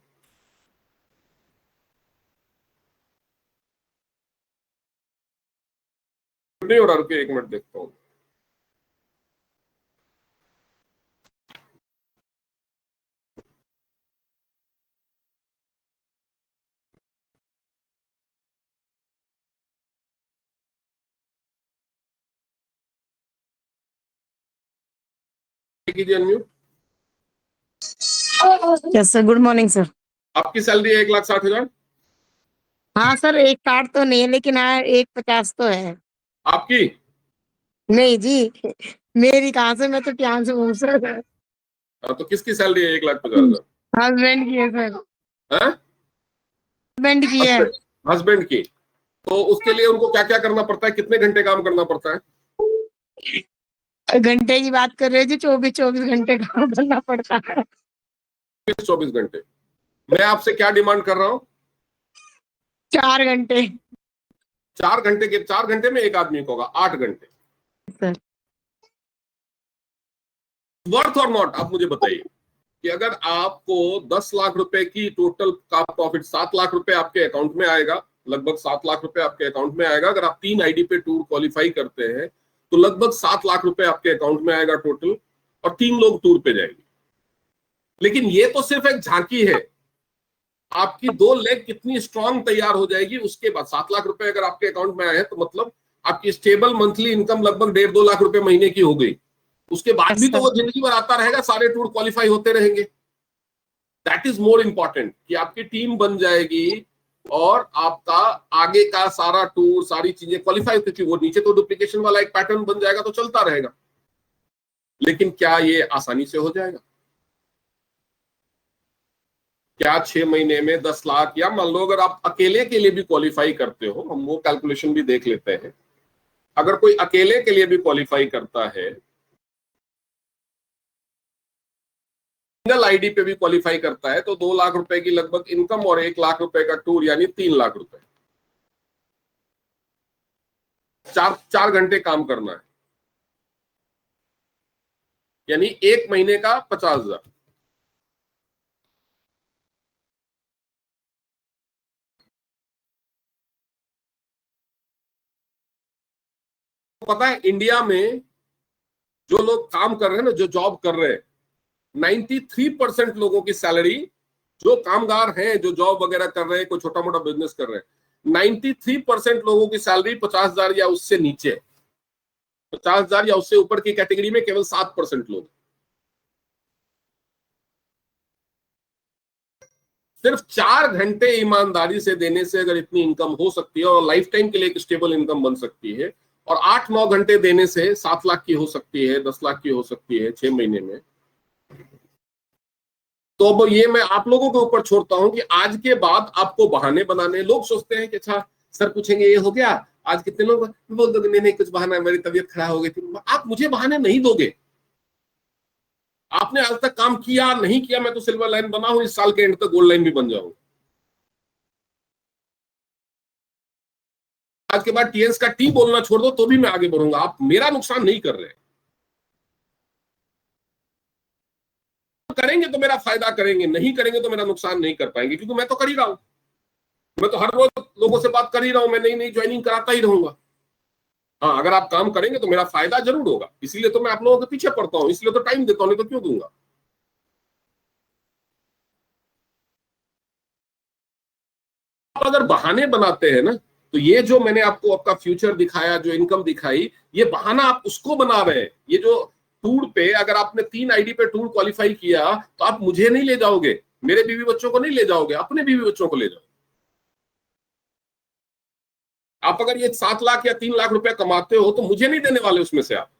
Speaker 1: नहीं हो रहा, रुकिए 1 मिनट देखता हूँ। कीजिए unmute.
Speaker 2: Yes sir, good morning sir.
Speaker 1: आपकी सैलरी है 1,60,000?
Speaker 2: हाँ सर, 1,60 तो नहीं है, लेकिन हाँ 1,50 तो है।
Speaker 1: आपकी?
Speaker 2: नहीं जी, मेरी कहाँ से, मैं तो ट्यान से हूँ सर।
Speaker 1: तो किसकी सैलरी है 1,50,000?
Speaker 2: हस्बैंड की है सर,
Speaker 1: हैं?
Speaker 2: हस्बैंड की है।
Speaker 1: हस्बैंड की। तो उसके लिए उनको क्या क्या करना पड़ता है, कितने घंटे काम करना पड़ता है?
Speaker 2: घंटे की बात कर रहे जी, 24 घंटे काम करना पड़ता है।
Speaker 1: 24 घंटे। मैं आपसे क्या डिमांड कर रहा हूं?
Speaker 2: 4 घंटे
Speaker 1: 4 घंटे में एक आदमी को होगा 8 घंटे।
Speaker 2: सर।
Speaker 1: वर्थ और नॉट, आप मुझे बताइए कि अगर आपको 10 लाख रुपए की टोटल का प्रॉफिट, 7 लाख रुपए आपके अकाउंट में आएगा, लगभग 7 लाख रुपए आपके अकाउंट में आएगा। अगर आप 3 आईडी पे टूर क्वालिफाई करते हैं तो लगभग 7 लाख रुपए आपके अकाउंट में आएगा टोटल, और 3 लोग टूर पे जाएंगे। लेकिन ये तो सिर्फ एक झांकी है। आपकी 2 लेग कितनी स्ट्रांग तैयार हो जाएगी उसके बाद। 7 लाख रुपए अगर आपके अकाउंट में आए हैं तो मतलब आपकी स्टेबल मंथली इनकम लगभग 1.5-2 लाख रुपए महीने की हो गई। उसके बाद भी तो वो जिंदगी भर आता रहेगा, सारे टूर क्वालिफाई होते रहेंगे। दैट इज मोर इंपॉर्टेंट कि आपकी टीम बन जाएगी और आपका आगे का सारा टूर, सारी चीजें क्वालिफाई, क्योंकि वो नीचे तो डुप्लीकेशन वाला एक पैटर्न बन जाएगा तो चलता रहेगा। लेकिन क्या ये आसानी से हो जाएगा? क्या 6 महीने में 10 लाख, या मान लो अगर आप अकेले के लिए भी क्वालिफाई करते हो, हम वो कैलकुलेशन भी देख लेते हैं। अगर कोई अकेले के लिए भी क्वालिफाई करता है, सिंगल आईडी पे भी क्वालिफाई करता है, तो 2 लाख रुपए की लगभग इनकम और 1 लाख रुपए का टूर, यानी 3 लाख रुपए। 4 घंटे काम करना है, यानी 1 महीने का 50,000। पता है इंडिया में जो लोग काम कर रहे हैं ना, जो जॉब कर रहे हैं, 93% लोगों की सैलरी, जो कामगार हैं, जो जॉब वगैरह कर रहे हैं, कोई छोटा मोटा बिजनेस कर रहे हैं, 93% लोगों की सैलरी 50,000 या उससे नीचे। 50,000 या उससे ऊपर की कैटेगरी में केवल 7% लोग। सिर्फ 4 घंटे ईमानदारी से देने से अगर इतनी इनकम हो सकती है और लाइफ टाइम के लिए एक स्टेबल इनकम बन सकती है, और 8-9 घंटे देने से 7 लाख की हो सकती है, 10 लाख की हो सकती है 6 महीने में। तो अब ये मैं आप लोगों के ऊपर छोड़ता हूं कि आज के बाद आपको बहाने बनाने। लोग सोचते हैं कि अच्छा सर पूछेंगे ये हो गया, आज कितने लोग बोल दोगे नहीं नहीं कुछ बहाना है, मेरी तबीयत खराब हो गई थी। आप मुझे बहाने नहीं दोगे। आपने आज तक काम किया नहीं किया, मैं तो सिल्वर लाइन बना हूं, इस साल के एंड तक गोल्ड लाइन भी बन जाऊंगा। आज के बाद टीएस का टी बोलना छोड़ दो तो भी मैं आगे बढ़ूंगा। आप मेरा नुकसान नहीं कर रहे। करेंगे तो मेरा फायदा करेंगे, नहीं करेंगे तो मेरा नुकसान नहीं कर पाएंगे, क्योंकि मैं तो कर ही रहा हूं। मैं तो हर रोज लोगों से बात कर ही रहा हूं, मैं नई नई ज्वाइनिंग कराता ही रहूंगा। हाँ, अगर आप काम करेंगे तो मेरा फायदा जरूर होगा, इसीलिए तो मैं आप लोगों के पीछे पड़ता हूं, इसलिए तो टाइम देता हूं, नहीं तो क्यों दूंगा। आप अगर बहाने बनाते हैं ना, तो ये जो मैंने आपको आपका फ्यूचर दिखाया, जो इनकम दिखाई, ये बहाना आप उसको बना रहे हैं। ये जो टूर पे, अगर आपने 3 आईडी पे टूर क्वालिफाई किया तो आप मुझे नहीं ले जाओगे, मेरे बीवी बच्चों को नहीं ले जाओगे, अपने बीवी बच्चों को ले जाओ। आप अगर ये 7 लाख या 3 लाख रुपए कमाते हो तो मुझे नहीं देने वाले उसमें से, आप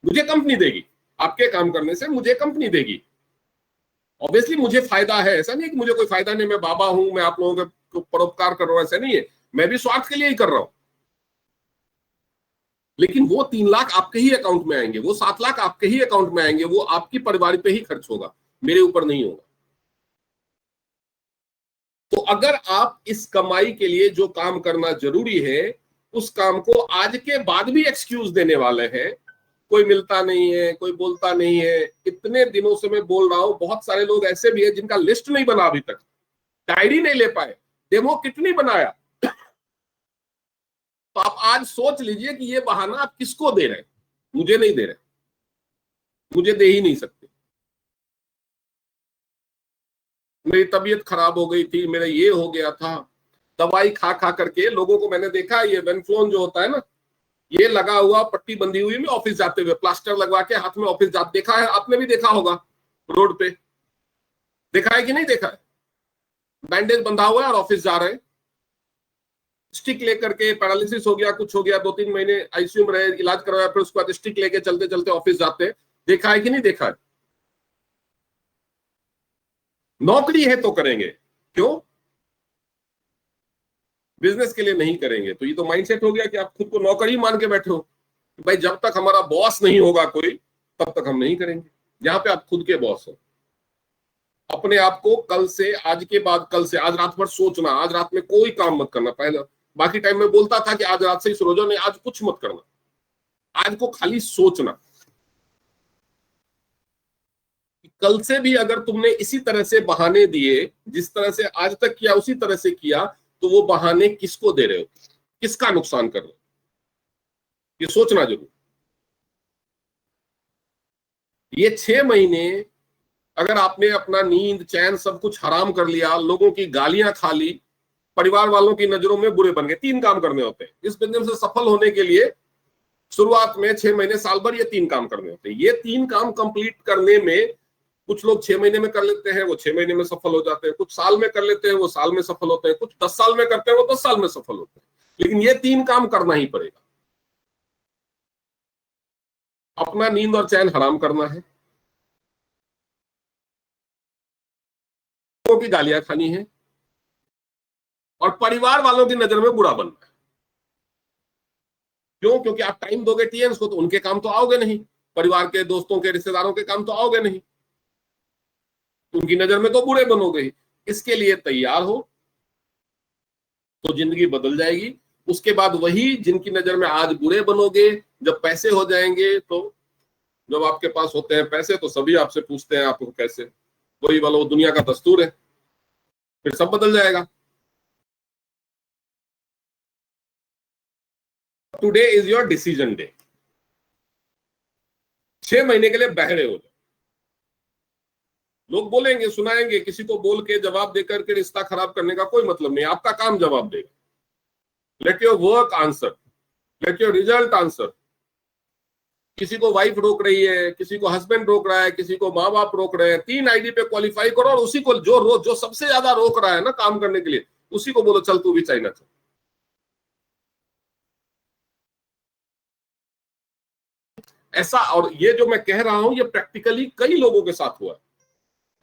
Speaker 1: मुझे कंपनी देगी। आपके काम करने से मुझे कंपनी देगी। ऑब्वियसली मुझे फायदा है, ऐसा नहीं कि मुझे कोई फायदा नहीं, मैं बाबा हूं, मैं आप लोगों का परोपकार कर रहा हूं, ऐसा नहीं है। मैं भी स्वार्थ के लिए ही कर रहा हूं। लेकिन वो 3 लाख आपके ही अकाउंट में आएंगे, वो 7 लाख आपके ही अकाउंट में आएंगे, वो आपकी परिवार पे ही खर्च होगा, मेरे ऊपर नहीं होगा। तो अगर आप इस कमाई के लिए जो काम करना जरूरी है, उस काम को आज के बाद भी एक्सक्यूज देने वाले हैं, कोई मिलता नहीं है, कोई बोलता नहीं है, इतने दिनों से मैं बोल रहा हूं। बहुत सारे लोग ऐसे भी है जिनका लिस्ट नहीं बना अभी तक, डायरी नहीं ले पाए, डेमो किट नहीं बनाया। तो आप आज सोच लीजिए कि ये बहाना आप किसको दे रहे हैं। मुझे नहीं दे रहे, मुझे दे ही नहीं सकते। मेरी तबीयत खराब हो गई थी, मेरा ये हो गया था, दवाई खा खा करके लोगों को मैंने देखा, ये वेनफ्लोन जो होता है ना, ये लगा हुआ पट्टी बंधी हुई में ऑफिस जाते हुए, प्लास्टर लगवा के हाथ में ऑफिस जाते, देखा है आपने भी, देखा होगा रोड पे, देखा है कि नहीं देखा है? बैंडेज बंधा हुआ है और ऑफिस जा रहे हैं, स्टिक लेकर के, पैरालिसिस हो गया, कुछ हो गया, 2-3 महीने आईसीयू में रहे, इलाज करवाया, फिर उसके बाद स्टिक लेके चलते चलते ऑफिस जाते हैं। देखा है कि नहीं देखा है? नौकरी है तो करेंगे, क्यों? बिजनेस के लिए नहीं करेंगे। तो ये तो माइंडसेट हो गया कि आप खुद को नौकरी मान के बैठे हो, भाई जब तक हमारा बॉस नहीं होगा कोई, तब तक हम नहीं करेंगे। यहाँ पे आप खुद के बॉस हो। अपने आप को कल से, आज के बाद कल से, आज रात भर सोचना, आज रात में कोई काम मत करना। पहले बाकी टाइम में बोलता था कि आज रात से ही शुरू हो जाओ, नहीं, आज कुछ मत करना, आज को खाली सोचना। कल से भी अगर तुमने इसी तरह से बहाने दिए, जिस तरह से आज तक किया उसी तरह से किया, तो वो बहाने किसको दे रहे हो, किसका नुकसान कर रहे हो, ये सोचना जरूर। ये 6 महीने अगर आपने अपना नींद चैन सब कुछ हराम कर लिया, लोगों की गालियां खा ली, परिवार वालों की नजरों में बुरे बन गए। 3 काम करने होते हैं इस बिजनेस से सफल होने के लिए। शुरुआत में 6 महीने, साल भर, ये 3 काम करने होते हैं। ये 3 काम कंप्लीट करने में कुछ लोग 6 महीने में कर लेते हैं, वो 6 महीने में सफल हो जाते हैं, कुछ साल में कर लेते हैं, वो साल में सफल होते हैं, कुछ 10 साल में करते हैं, वो 10 साल में सफल होते हैं। लेकिन ये 3 काम करना ही पड़ेगा। अपना नींद और चैन हराम करना है, लोगों की गालियां खानी है, और परिवार वालों की नजर में बुरा बनना है। क्यों? क्योंकि आप टाइम दोगे टीएन्स को, तो उनके काम तो आओगे नहीं, परिवार के, दोस्तों के, रिश्तेदारों के काम तो आओगे नहीं, उनकी नजर में तो बुरे बनोगे। इसके लिए तैयार हो तो जिंदगी बदल जाएगी। उसके बाद वही जिनकी नजर में आज बुरे बनोगे, जब पैसे हो जाएंगे, तो जब आपके पास होते हैं पैसे तो सभी आपसे पूछते हैं आपको कैसे, वही वाला वो दुनिया का दस्तूर है, फिर सब बदल जाएगा। Today is your decision day. 6 महीने के लिए बहरे हो जाओ। लोग बोलेंगे, सुनाएंगे, किसी को बोल के जवाब देकर के रिश्ता खराब करने का कोई मतलब नहीं। आपका काम जवाब देगा। Let your work answer, let your result answer. किसी को वाइफ रोक रही है, किसी को हस्बैंड रोक रहा है, किसी को माँ बाप रोक रहे हैं, 3 आईडी पे क्वालिफाई करो, और उसी को जो सबसे ज्यादा रोक रहा है ना काम करने के लिए, उसी को बोलो चल तू भी चाइना चल। ऐसा, और ये जो मैं कह रहा हूं ये प्रैक्टिकली कई लोगों के साथ हुआ है।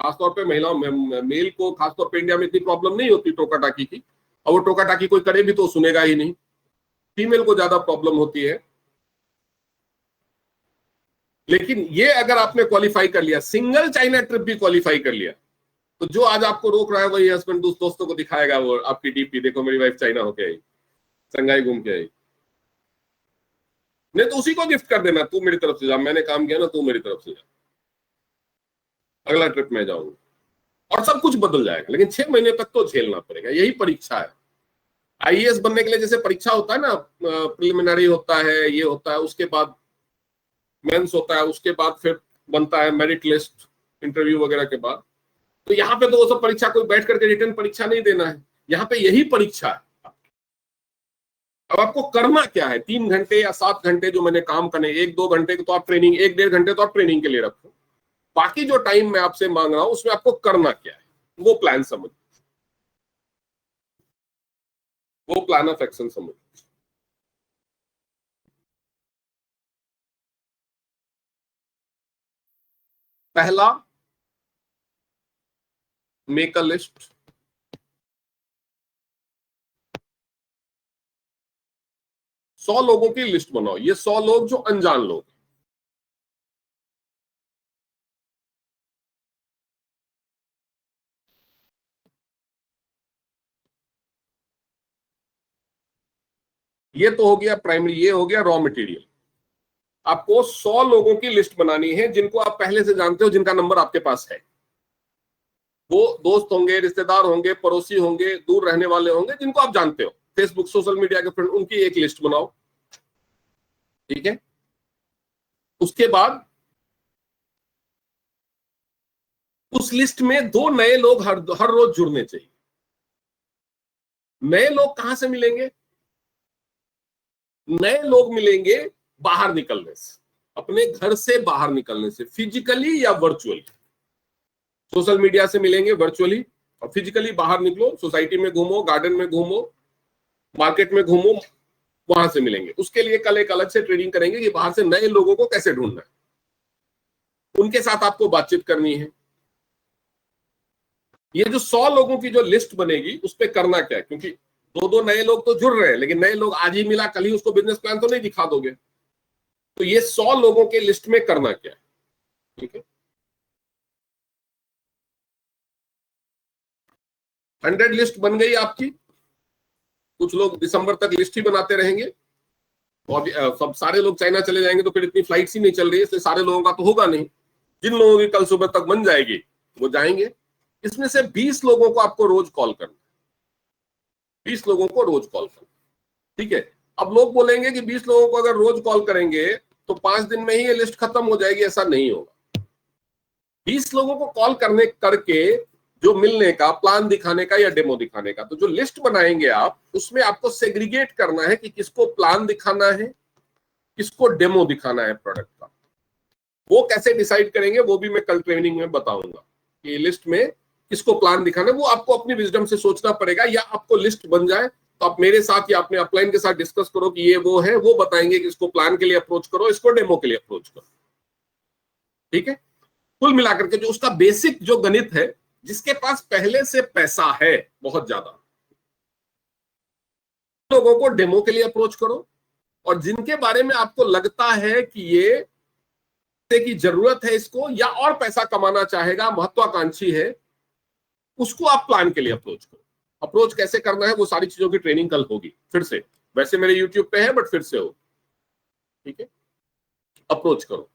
Speaker 1: खासतौर पे महिलाओं, मेल को खासतौर पे इंडिया में इतनी प्रॉब्लम नहीं होती टोका टाकी की, और वो टोका टाकी कोई करे भी तो सुनेगा ही नहीं। फीमेल को ज्यादा प्रॉब्लम होती है। लेकिन ये अगर आपने क्वालिफाई कर लिया, सिंगल चाइना ट्रिप भी क्वालिफाई कर लिया, तो जो आज आपको रोक रहा है वही हस्बैंड दोस्तों को दिखाएगा, वो आपकी डीपी देखो मेरी वाइफ चाइना होके आई, संघाई घूम के आई। नहीं तो उसी को गिफ्ट कर देना, तू मेरी तरफ से जा, मैंने काम किया ना, तू मेरी तरफ से जा, अगला ट्रिप में जाऊंगा, और सब कुछ बदल जाएगा। लेकिन 6 महीने तक तो झेलना पड़ेगा। यही परीक्षा है। आईएएस बनने के लिए जैसे परीक्षा होता है ना, प्रिलिमिनरी होता है, ये होता है, उसके बाद मेंस होता है, उसके बाद फिर बनता है मेरिट लिस्ट, इंटरव्यू वगैरह के बाद। तो यहाँ पे तो वो सब परीक्षा कोई बैठ करके रिटर्न परीक्षा नहीं देना है, यहाँ पे यही परीक्षा है। अब आपको करना क्या है? 3 घंटे या 7 घंटे जो मैंने काम करने, 1-2 घंटे तो आप ट्रेनिंग, 1-1.5 घंटे तो आप ट्रेनिंग के लिए रखो। बाकी जो टाइम मैं आपसे मांग रहा हूं उसमें आपको करना क्या है, वो प्लान समझ, वो प्लान ऑफ एक्शन समझ। पहला, मेक अ लिस्ट। सौ लोगों की लिस्ट बनाओ। ये 100 लोग जो अनजान लोग, ये तो हो गया प्राइमरी, ये हो गया रॉ मटेरियल। आपको 100 लोगों की लिस्ट बनानी है जिनको आप पहले से जानते हो, जिनका नंबर आपके पास है। वो दोस्त होंगे, रिश्तेदार होंगे, पड़ोसी होंगे, दूर रहने वाले होंगे, जिनको आप जानते हो, फेसबुक, सोशल मीडिया के फ्रेंड, उनकी एक लिस्ट बनाओ। ठीक है। उसके बाद उस लिस्ट में 2 नए लोग हर रोज जुड़ने चाहिए। नए लोग कहां से मिलेंगे? नए लोग मिलेंगे बाहर निकलने से, अपने घर से बाहर निकलने से, फिजिकली या वर्चुअली। सोशल मीडिया से मिलेंगे वर्चुअली, और फिजिकली बाहर निकलो, सोसाइटी में घूमो, गार्डन में घूमो, मार्केट में घूमो, वहां से मिलेंगे। उसके लिए कल एक अलग से ट्रेनिंग करेंगे कि बाहर से नए लोगों को कैसे ढूंढना है, उनके साथ आपको बातचीत करनी है। ये जो 100 लोगों की जो लिस्ट बनेगी उस पर करना क्या है, क्योंकि 2-2 नए लोग तो जुड़ रहे हैं, लेकिन नए लोग आज ही मिला कल ही उसको बिजनेस प्लान तो नहीं दिखा दोगे। तो ये 100 लोगों के लिस्ट में करना क्या है, ठीक है। 100 लिस्ट बन गई आपकी। कुछ लोग दिसंबर तक लिस्ट ही बनाते रहेंगे, और सब सारे लोग चाइना चले जाएंगे तो फिर इतनी फ्लाइट्स ही नहीं चल रही है, इसलिए सारे लोगों का तो होगा नहीं। जिन लोगों की कल सुबह तक बन जाएगी वो जाएंगे। इसमें से 20 लोगों को आपको रोज कॉल करना, 20 लोगों को रोज कॉल करना, ठीक है। अब लोग बोलेंगे कि 20 लोगों को अगर रोज कॉल करेंगे तो 5 दिन में ही ये लिस्ट खत्म हो जाएगी। ऐसा नहीं होगा। 20 लोगों को कॉल करने करके जो मिलने का, प्लान दिखाने का या डेमो दिखाने का, तो जो लिस्ट बनाएंगे आप, उसमें आपको सेग्रीगेट करना है कि किसको प्लान दिखाना है, किसको डेमो दिखाना है प्रोडक्ट का। वो कैसे डिसाइड करेंगे वो भी मैं कल ट्रेनिंग में बताऊंगा कि लिस्ट में किसको प्लान दिखाना है। वो आपको अपनी विजडम से सोचना पड़ेगा, या आपको लिस्ट बन जाए तो आप मेरे साथ या अपने अपलाइन के साथ डिस्कस करो कि ये वो है, वो बताएंगे कि इसको प्लान के लिए अप्रोच करो, इसको डेमो के लिए अप्रोच करो, ठीक है। कुल मिलाकर के जो उसका बेसिक जो गणित है, जिसके पास पहले से पैसा है बहुत ज्यादा, लोगों को डेमो के लिए अप्रोच करो, और जिनके बारे में आपको लगता है कि ये की जरूरत है इसको, या और पैसा कमाना चाहेगा, महत्वाकांक्षी है, उसको आप प्लान के लिए अप्रोच करो। अप्रोच कैसे करना है वो सारी चीजों की ट्रेनिंग कल होगी फिर से, वैसे मेरे यूट्यूब पे है बट फिर से हो, ठीक है। अप्रोच करो।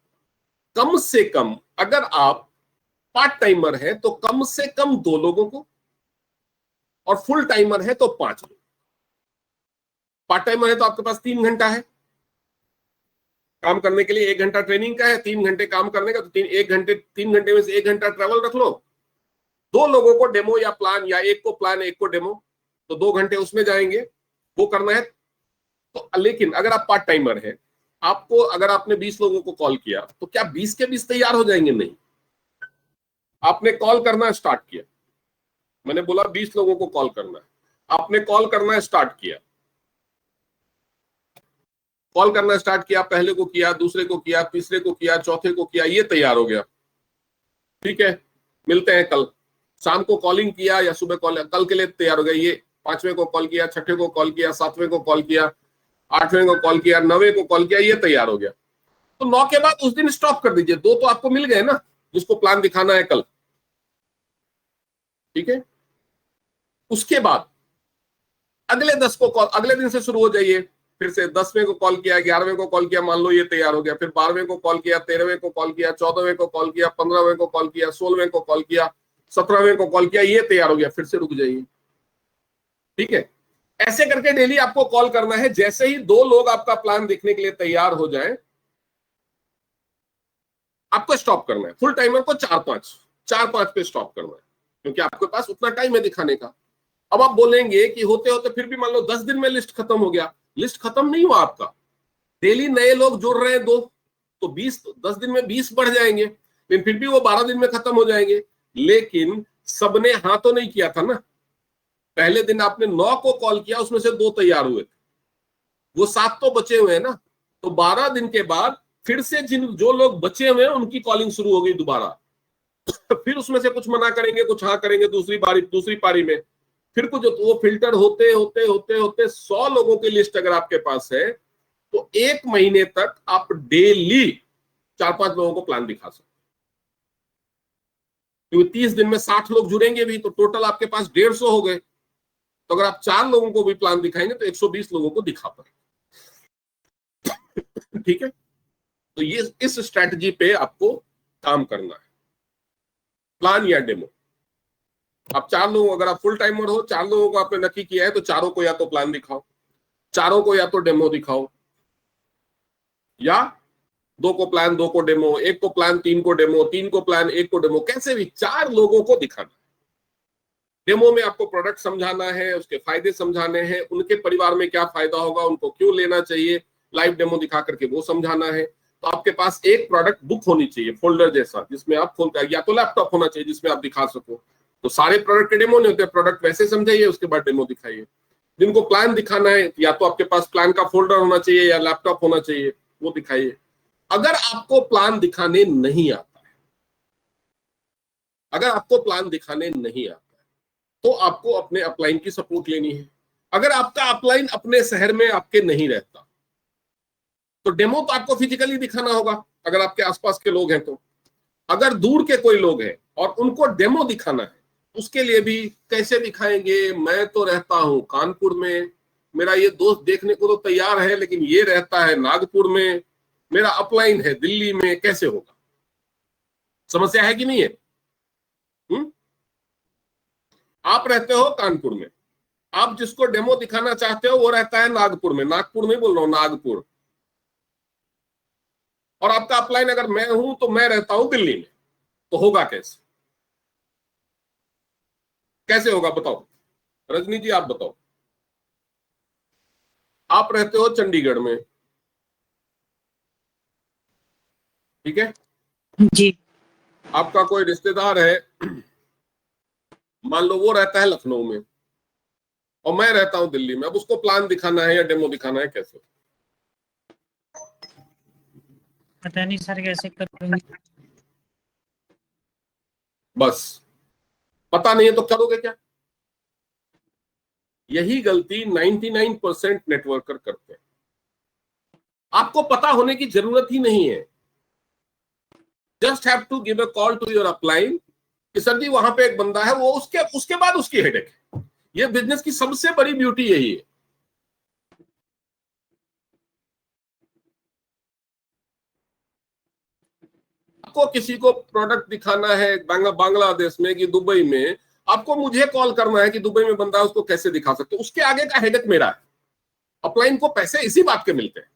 Speaker 1: कम से कम अगर आप पार्ट टाइमर है तो कम से कम 2 लोगों को, और फुल टाइमर है तो 5 लोग। पार्ट टाइमर है तो आपके पास 3 घंटा है काम करने के लिए, 1 घंटा ट्रेनिंग का है, 3 घंटे काम करने का, तो 3 घंटे में से 1 घंटा ट्रैवल रख लो। 2 लोगों को डेमो या प्लान, या एक को प्लान एक को डेमो, तो 2 घंटे उसमें जाएंगे, वो करना है। तो लेकिन अगर आप पार्ट टाइमर है, आपको अगर आपने 20 लोगों को कॉल किया तो क्या 20 के 20 तैयार हो जाएंगे? नहीं। आपने कॉल करना स्टार्ट किया, मैंने बोला 20 लोगों को कॉल करना है, आपने कॉल करना स्टार्ट किया, कॉल करना स्टार्ट किया, पहले को किया, दूसरे को किया, तीसरे को किया, चौथे को किया, ये तैयार हो गया, ठीक है। मिलते हैं कल। शाम को कॉलिंग किया या सुबह कॉल, कल के लिए तैयार हो गया। ये 5वें को कॉल किया, 6ठे को कॉल किया, 7वें को कॉल किया, 8वें को कॉल किया, 9वें को कॉल किया, ये तैयार हो गया। तो 9 के बाद उस दिन स्टॉप कर दीजिए। 2 तो आपको मिल गए ना जिसको प्लान दिखाना है कल, ठीक है। उसके बाद अगले 10 को कॉल, अगले दिन से शुरू हो जाइए। फिर से 10वें को कॉल किया, 11वें को कॉल किया, मान लो ये तैयार हो गया। फिर 12वें को कॉल किया, 13वें को कॉल किया, 14वें को कॉल किया, 15वें को कॉल किया, 16वें को कॉल किया, 17वें को कॉल किया, ये तैयार हो गया। फिर से रुक जाइए, ठीक है। ऐसे करके डेली आपको कॉल करना है। जैसे ही 2 लोग आपका प्लान देखने के लिए तैयार हो जाए, आपको स्टॉप करना है। फुल टाइमर को 4-5 पे स्टॉप करना है, क्योंकि आपके पास उतना टाइम है दिखाने का। अब आप बोलेंगे कि होते होते फिर भी मान लो 10 दिन में लिस्ट खत्म हो गया। लिस्ट खत्म नहीं हुआ आपका, डेली नए लोग जुड़ रहे हैं 2, तो 20, 10 दिन में 20 बढ़ जाएंगे, लेकिन फिर भी वो 12 दिन में खत्म हो जाएंगे। लेकिन सबने हाँ तो नहीं किया था ना। पहले दिन आपने 9 को कॉल किया, उसमें से 2 तैयार हुए थे, वो 7 तो बचे हुए हैं ना। तो 12 दिन के बाद फिर से जो लोग बचे हुए हैं उनकी कॉलिंग शुरू हो गई दोबारा। फिर उसमें से कुछ मना करेंगे, कुछ हाँ करेंगे दूसरी पारी में। फिर कुछ वो फिल्टर होते होते होते होते 100 लोगों की लिस्ट अगर आपके पास है तो 1 महीने तक आप डेली 4-5 लोगों को प्लान दिखा सकते। क्योंकि 30 दिन में 60 लोग जुड़ेंगे भी, तो टोटल आपके पास 150 हो गए। तो अगर आप 4 लोगों को भी प्लान दिखाएंगे तो 120 लोगों को दिखा पाएंगे, ठीक है। तो ये इस स्ट्रैटेजी पे आपको काम करना है, प्लान या डेमो। आप 4 लोग, अगर आप फुल टाइमर हो, 4 लोगों को आपने नक्की किया है, तो चारों को या तो प्लान दिखाओ, चारों को या तो डेमो दिखाओ, या 2 को प्लान 2 को डेमो, 1 को प्लान 3 को डेमो, 3 को प्लान 1 को डेमो, कैसे भी 4 लोगों को दिखाना। डेमो में आपको प्रोडक्ट समझाना है, उसके फायदे समझाने हैं, उनके परिवार में क्या फायदा होगा, उनको क्यों लेना चाहिए, लाइव डेमो दिखा करके वो समझाना है। तो आपके पास एक प्रोडक्ट बुक होनी चाहिए, फोल्डर जैसा, जिसमें आप खोलकर, या तो लैपटॉप होना चाहिए जिसमें आप दिखा सको। तो सारे प्रोडक्ट के डेमो नहीं होते, प्रोडक्ट वैसे समझाइए, उसके बाद डेमो दिखाइए। जिनको प्लान दिखाना है, या तो आपके पास प्लान का फोल्डर होना चाहिए या लैपटॉप होना चाहिए, वो दिखाइए। अगर आपको प्लान दिखाने नहीं आता है, अगर आपको प्लान दिखाने नहीं आता है, तो आपको अपने अपलाइन की सपोर्ट लेनी है। अगर आपका अपलाइन अपने शहर में आपके नहीं रहता, तो डेमो तो आपको फिजिकली दिखाना होगा, अगर आपके आसपास के लोग हैं तो। अगर दूर के कोई लोग हैं और उनको डेमो दिखाना है, उसके लिए भी कैसे दिखाएंगे? मैं तो रहता हूं कानपुर में, मेरा ये दोस्त देखने को तो तैयार है, लेकिन ये रहता है नागपुर में, मेरा अपलाइन है दिल्ली में, कैसे होगा? समस्या है कि नहीं है? आप रहते हो कानपुर में, आप जिसको डेमो दिखाना चाहते हो वो रहता है नागपुर में, नागपुर में बोल रहा हूं, नागपुर। और आपका अपलाइन अगर मैं हूं तो मैं रहता हूं दिल्ली में, तो होगा कैसे? कैसे होगा बताओ? रजनी जी आप बताओ। आप रहते हो चंडीगढ़ में, ठीक है
Speaker 2: जी।
Speaker 1: आपका कोई रिश्तेदार है, मान लो वो रहता है लखनऊ में और मैं रहता हूं दिल्ली में, अब उसको प्लान दिखाना है या डेमो दिखाना है, कैसे?
Speaker 2: पता नहीं सर कैसे करूंगी।
Speaker 1: बस पता नहीं है तो करोगे क्या? यही गलती 99% नेटवर्कर करते हैं। आपको पता होने की जरूरत ही नहीं है, just have to give a call to your upline कि सर जी वहां पे एक बंदा है, वो उसके बाद उसकी हेडेक है। ये बिजनेस की सबसे बड़ी ब्यूटी यही है। आपको किसी को प्रोडक्ट दिखाना है बांग्लादेश में कि दुबई में, आपको मुझे कॉल करना है कि दुबई में बंदा है, उसको कैसे दिखा सकते हो, उसके आगे का हेडेक मेरा है। अपलाइन को पैसे इसी बात के मिलते हैं।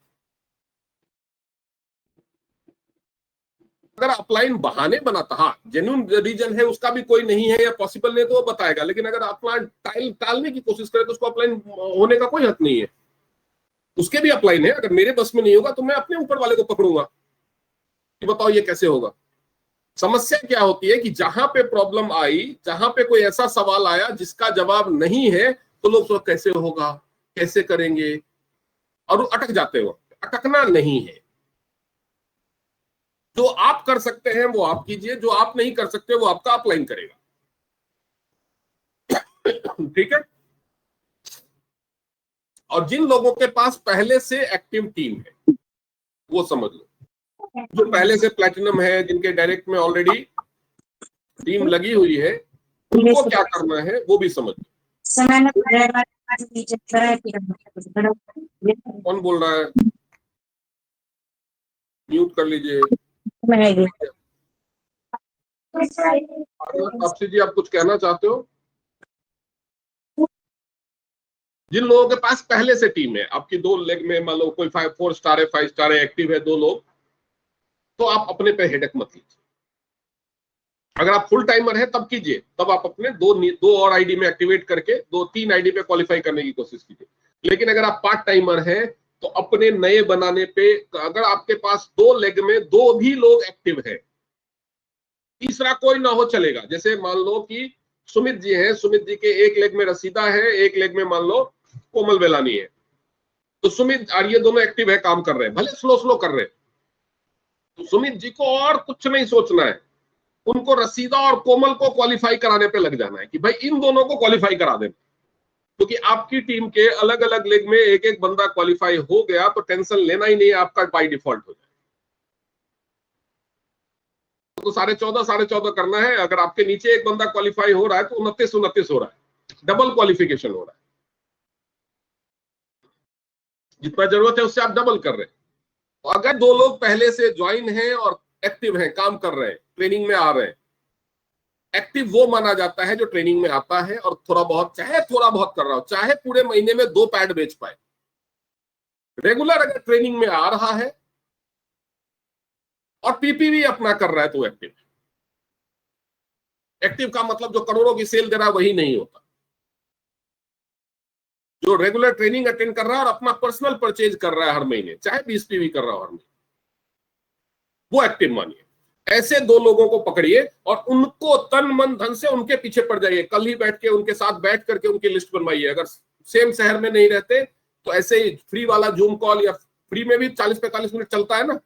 Speaker 1: अगर अपलाइन बहाने बनाता, हाँ जेन्युइन रीजन है, उसका भी कोई नहीं है या पॉसिबल नहीं तो वो बताएगा, लेकिन अगर अपलाइन टालने की कोशिश करे तो उसको अपलाइन होने का कोई हक नहीं है। उसके भी अपलाइन है, अगर मेरे बस में नहीं होगा तो मैं अपने ऊपर वाले को पकड़ूंगा कि बताओ ये कैसे होगा। समस्या क्या होती है कि जहां पे प्रॉब्लम आई, जहां पे कोई ऐसा सवाल आया जिसका जवाब नहीं है, तो लोग सोच कैसे होगा, कैसे करेंगे, और अटक जाते हो। अटकना नहीं है, जो आप कर सकते हैं वो आप कीजिए, जो आप नहीं कर सकते वो आपका अपलाइन करेगा। ठीक है। और जिन लोगों के पास पहले से एक्टिव टीम है वो समझ लो, जो पहले से प्लैटिनम है, जिनके डायरेक्ट में ऑलरेडी टीम लगी हुई है, उनको क्या करना है वो भी समझ लो। कौन बोल रहा है? म्यूट कर लीजिए। तापसी जी आप कुछ कहना चाहते हो? जिन लोगों के पास पहले से टीम है, आपकी 2 लेग में मान लो कोई 4 स्टार है, 5 स्टार है, एक्टिव है 2 लोग, तो आप अपने पे हेडेक मत लीजिए। अगर आप फुल टाइमर है तब कीजिए, तब आप अपने दो और आईडी में एक्टिवेट करके 2-3 आईडी पे क्वालिफाई करने की कोशिश कीजिए। लेकिन अगर आप पार्ट टाइमर है तो अपने नए बनाने पे, अगर आपके पास 2 लेग में 2 भी लोग एक्टिव है, तीसरा कोई ना हो चलेगा। जैसे मान लो कि सुमित जी हैं, सुमित जी के एक लेग में रसीदा है, एक लेग में मान लो कोमल बेलानी है, तो सुमित और ये दोनों एक्टिव है, काम कर रहे हैं, भले स्लो स्लो कर रहे हैं, तो सुमित जी को और कुछ नहीं सोचना है, उनको रसीदा और कोमल को क्वालिफाई कराने पे लग जाना है कि भाई इन दोनों को क्वालिफाई करा देना। क्योंकि आपकी टीम के अलग अलग लेग में एक एक बंदा क्वालिफाई हो गया तो टेंशन लेना ही नहीं, आपका बाय डिफॉल्ट हो जाए। तो 14.5 करना है। अगर आपके नीचे एक बंदा क्वालिफाई हो रहा है तो 29 हो रहा है, डबल क्वालिफिकेशन हो रहा है। जितना जरूरत है उससे आप डबल कर रहे हैं। तो अगर 2 लोग पहले से ज्वाइन हैं और एक्टिव हैं, काम कर रहे हैं, ट्रेनिंग में आ रहे हैं, एक्टिव वो माना जाता है जो ट्रेनिंग में आता है और थोड़ा बहुत, चाहे थोड़ा बहुत कर रहा हो, चाहे पूरे महीने में 2 पैड बेच पाए, रेगुलर अगर ट्रेनिंग में आ रहा है और पीपीवी अपना कर रहा है तो एक्टिव। एक्टिव का मतलब जो करोड़ों की सेल दे रहा है वही नहीं होता। जो रेगुलर ट्रेनिंग अटेंड कर रहा है और अपना पर्सनल परचेज कर रहा है हर महीने, चाहे 20 पीवी कर रहा हो हर महीने, वो एक्टिव मानिए। ऐसे दो लोगों को पकड़िए और उनको तन मन धन से उनके पीछे पड़ जाइए। कल ही बैठ के उनके साथ बैठ करके उनकी लिस्ट बनवाइए। अगर सेम शहर में नहीं रहते तो ऐसे ही फ्री वाला जूम कॉल, या फ्री में भी 40-45 मिनट चलता है ना,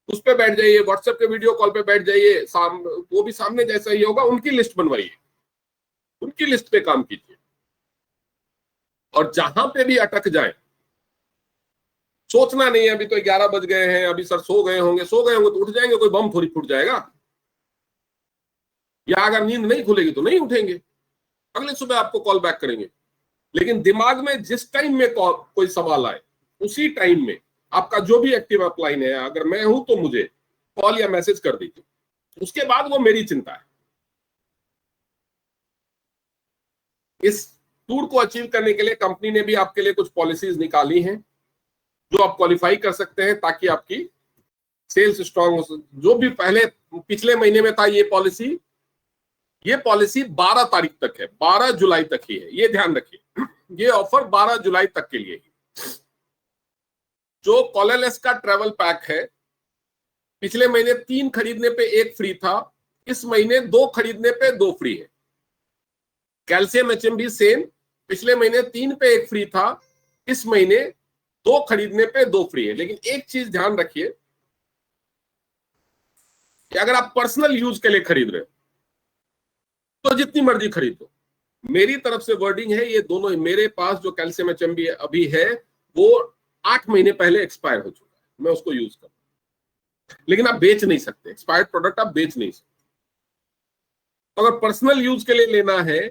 Speaker 1: उस पे बैठ जाइए, व्हाट्सएप के वीडियो कॉल पे बैठ जाइए, वो भी सामने जैसा ही होगा, उनकी लिस्ट बनवाइए, उनकी लिस्ट पे काम कीजिए। और जहां पे भी अटक जाए, सोचना नहीं है अभी तो 11 बज गए हैं, अभी सर सो गए होंगे तो उठ जाएंगे, कोई बम थोड़ी फूट जाएगा। या अगर नींद नहीं खुलेगी तो नहीं उठेंगे, अगले सुबह आपको कॉल बैक करेंगे। लेकिन दिमाग में जिस टाइम में कोई सवाल आए, उसी टाइम में आपका जो भी एक्टिव अपलाइन है, अगर मैं हूं तो मुझे कॉल या मैसेज कर दीजिए। उसके बाद वो मेरी चिंता है। इस टूर को अचीव करने के लिए कंपनी ने भी आपके लिए कुछ पॉलिसीज निकाली हैं जो आप क्वालिफाई कर सकते हैं, ताकि आपकी सेल्स स्ट्रांग हो। जो भी पहले पिछले महीने में था ये पॉलिसी 12 तारीख तक है, 12 जुलाई तक ही है, ये ध्यान रखिए। ये ऑफर 12 जुलाई तक के लिए है। जो कॉलरलेस का ट्रेवल पैक है, पिछले महीने 3 खरीदने पे 1 फ्री था, इस महीने 2 खरीदने पे 2 फ्री है। कैल्शियम एचएमबी सेम, पिछले महीने 3 पे 1 फ्री था, इस महीने 2 खरीदने पे 2 फ्री है। लेकिन एक चीज ध्यान रखिए कि अगर आप पर्सनल यूज के लिए खरीद रहे हो तो जितनी मर्जी खरीदो। मेरी तरफ से वर्डिंग है, ये दोनों मेरे पास जो कैल्शियम एचएमबी अभी है वो 8 महीने पहले एक्सपायर हो चुका है, मैं उसको यूज कर, लेकिन आप बेच नहीं सकते, एक्सपायर्ड प्रोडक्ट आप बेच नहीं सकते। तो अगर पर्सनल यूज के लिए लेना है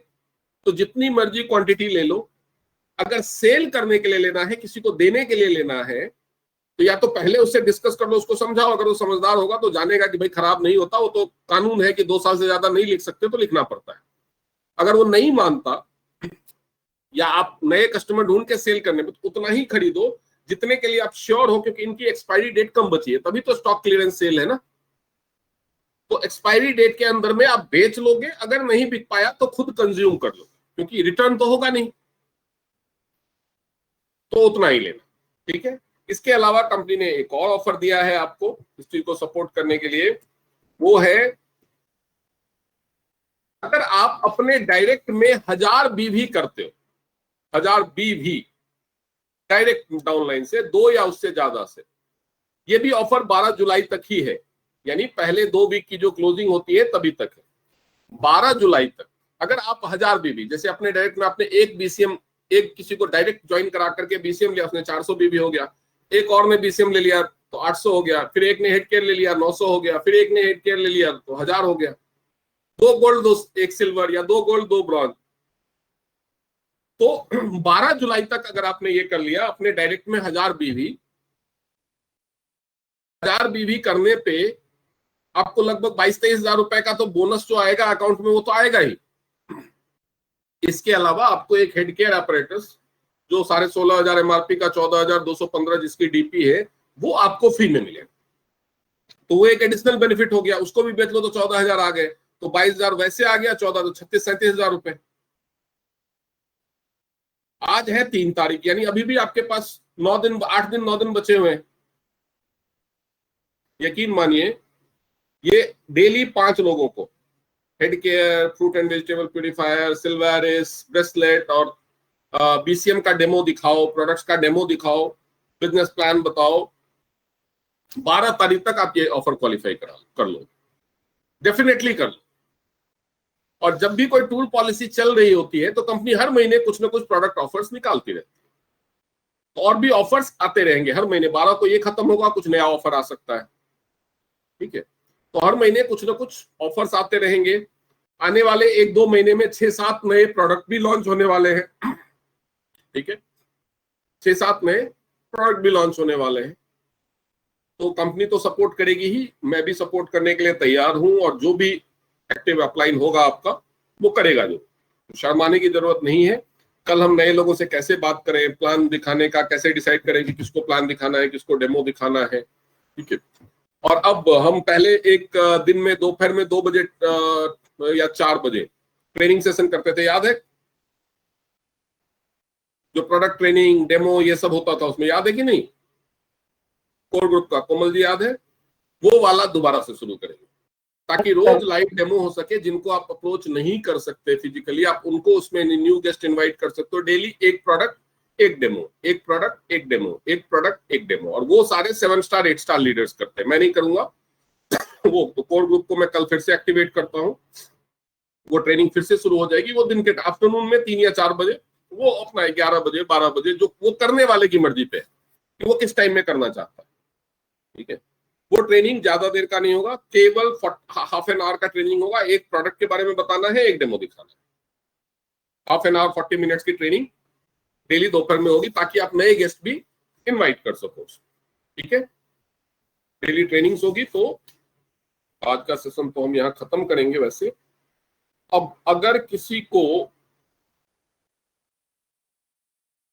Speaker 1: तो जितनी मर्जी क्वांटिटी ले लो। अगर सेल करने के लिए लेना है, किसी को देने के लिए लेना है, तो या तो पहले उससे डिस्कस कर लो, उसको समझाओ। अगर वो समझदार होगा तो जानेगा कि भाई खराब नहीं होता, वो तो कानून है कि 2 साल से ज्यादा नहीं लिख सकते, तो लिखना पड़ता है। अगर वो नहीं मानता, या आप नए कस्टमर ढूंढ के सेल करने में, तो उतना ही खरीदो जितने के लिए आप श्योर हो, क्योंकि इनकी एक्सपायरी डेट कम बची है, तभी तो स्टॉक क्लियरेंस सेल है ना। तो एक्सपायरी डेट के अंदर में आप बेच लोगे, अगर नहीं बिक पाया तो खुद कंज्यूम कर लो, क्योंकि रिटर्न तो होगा नहीं, तो उतना ही लेना, ठीक है। इसके अलावा कंपनी ने एक और ऑफर दिया है आपको इस चीज को सपोर्ट करने के लिए, वो है अगर आप अपने डायरेक्ट में 1000 बीवी करते हो, 1000 बीवी डायरेक्ट डाउनलाइन से, 2 या उससे ज्यादा से, ये भी ऑफर 12 जुलाई तक ही है, यानी पहले 2 वीक की जो क्लोजिंग होती है तभी तक है, 12 जुलाई तक। अगर आप 1000 बीवी, जैसे अपने डायरेक्ट में आपने एक बीसीएम, एक किसी को डायरेक्ट ज्वाइन करा करके बीसीएम लिया, उसने 400 बीवी हो गया, एक और ने बीसीएम ले लिया तो 800 हो गया, फिर एक ने हेड केयर ले लिया 900 हो गया, फिर एक ने हेड केयर ले लिया तो 1000 हो गया। 2 गोल्ड 1 सिल्वर, या 2 गोल्ड 2 ब्रॉन्ज। तो 12 जुलाई तक अगर आपने ये कर लिया, अपने डायरेक्ट में 1000 बीवी करने पे आपको लगभग 22-23 हजार रुपए का तो बोनस जो आएगा अकाउंट में, वो तो आएगा ही। इसके अलावा आपको एक हेड केयर अपरेटस जो 16,500 एमआरपी का 14,215 जिसकी डीपी है, वो आपको फ्री में मिलेगा। तो वो एक एडिशनल बेनिफिट हो गया, उसको भी बेच लो तो 14,000 आ गए, तो 22,000 वैसे आ गया, 14 तो 36-37 हजार रुपए। आज है 3 तारीख, यानी अभी भी आपके पास 8 दिन 9 दिन बचे हुए हैं। यकीन मानिए, ये डेली 5 लोगों को head care, fruit and vegetable purifier, सिल्वरिस, ब्रेसलेट और बीसीएम का डेमो दिखाओ, प्रोडक्ट्स का डेमो दिखाओ, बिजनेस प्लान बताओ। 12 तारीख तक आप ये ऑफर क्वालिफाई कर लो, डेफिनेटली कर लो। और जब भी कोई टूर पॉलिसी चल रही होती है तो कंपनी हर महीने कुछ ना कुछ प्रोडक्ट ऑफर्स निकालती रहती है, तो और भी ऑफर्स आते रहेंगे हर महीने। 12 को ये खत्म होगा, कुछ नया ऑफर आ सकता है, ठीक है। तो हर महीने कुछ ना कुछ ऑफर्स आते रहेंगे। आने वाले 1-2 महीने में 6-7 नए प्रोडक्ट भी लॉन्च होने वाले हैं, ठीक है। 6-7 नए प्रोडक्ट भी लॉन्च होने वाले हैं। तो कंपनी तो सपोर्ट करेगी ही, मैं भी सपोर्ट करने के लिए तैयार हूं, और जो भी एक्टिव अपलाइन होगा आपका वो करेगा। जो शर्माने की जरूरत नहीं है। कल हम नए लोगों से कैसे बात करें, प्लान दिखाने का कैसे डिसाइड करें कि किसको प्लान दिखाना है, किसको डेमो दिखाना है, ठीक है। और अब हम पहले एक दिन में दोपहर में 2 बजे या 4 बजे ट्रेनिंग सेशन करते थे, याद है? जो प्रोडक्ट ट्रेनिंग डेमो ये सब होता था उसमें, याद है कि नहीं? कोर ग्रुप का कोमल जी याद है? वो वाला दोबारा से शुरू करेंगे ताकि रोज लाइव डेमो हो सके। जिनको आप अप्रोच नहीं कर सकते फिजिकली, आप उनको उसमें न्यू गेस्ट इनवाइट कर सकते हो। डेली एक प्रोडक्ट एक डेमो, एक प्रोडक्ट एक डेमो, एक प्रोडक्ट एक डेमो, और वो सारे 7 स्टार 8 स्टार लीडर्स करते हैं, मैं नहीं करूंगा। वो तो कोर ग्रुप को मैं कल फिर से एक्टिवेट करता हूँ, वो ट्रेनिंग फिर से शुरू हो जाएगी। वो दिन के आफ्टरनून में 3 या 4 बजे, वो अपना 11 बजे 12 बजे, जो वो करने वाले की मर्जी पे है कि वो किस टाइम में करना चाहता है, ठीक है। वो ट्रेनिंग ज्यादा देर का नहीं होगा, केवल हाफ एन आवर का ट्रेनिंग होगा। एक प्रोडक्ट के बारे में बताना है, एक डेमो दिखाना है। हाफ एन आवर 40 मिनट्स की ट्रेनिंग डेली दोपहर में होगी ताकि आप नए गेस्ट भी इनवाइट कर सको, ठीक है। डेली ट्रेनिंग्स होगी। तो आज का सेशन तो हम यहाँ खत्म करेंगे। वैसे अब अगर किसी को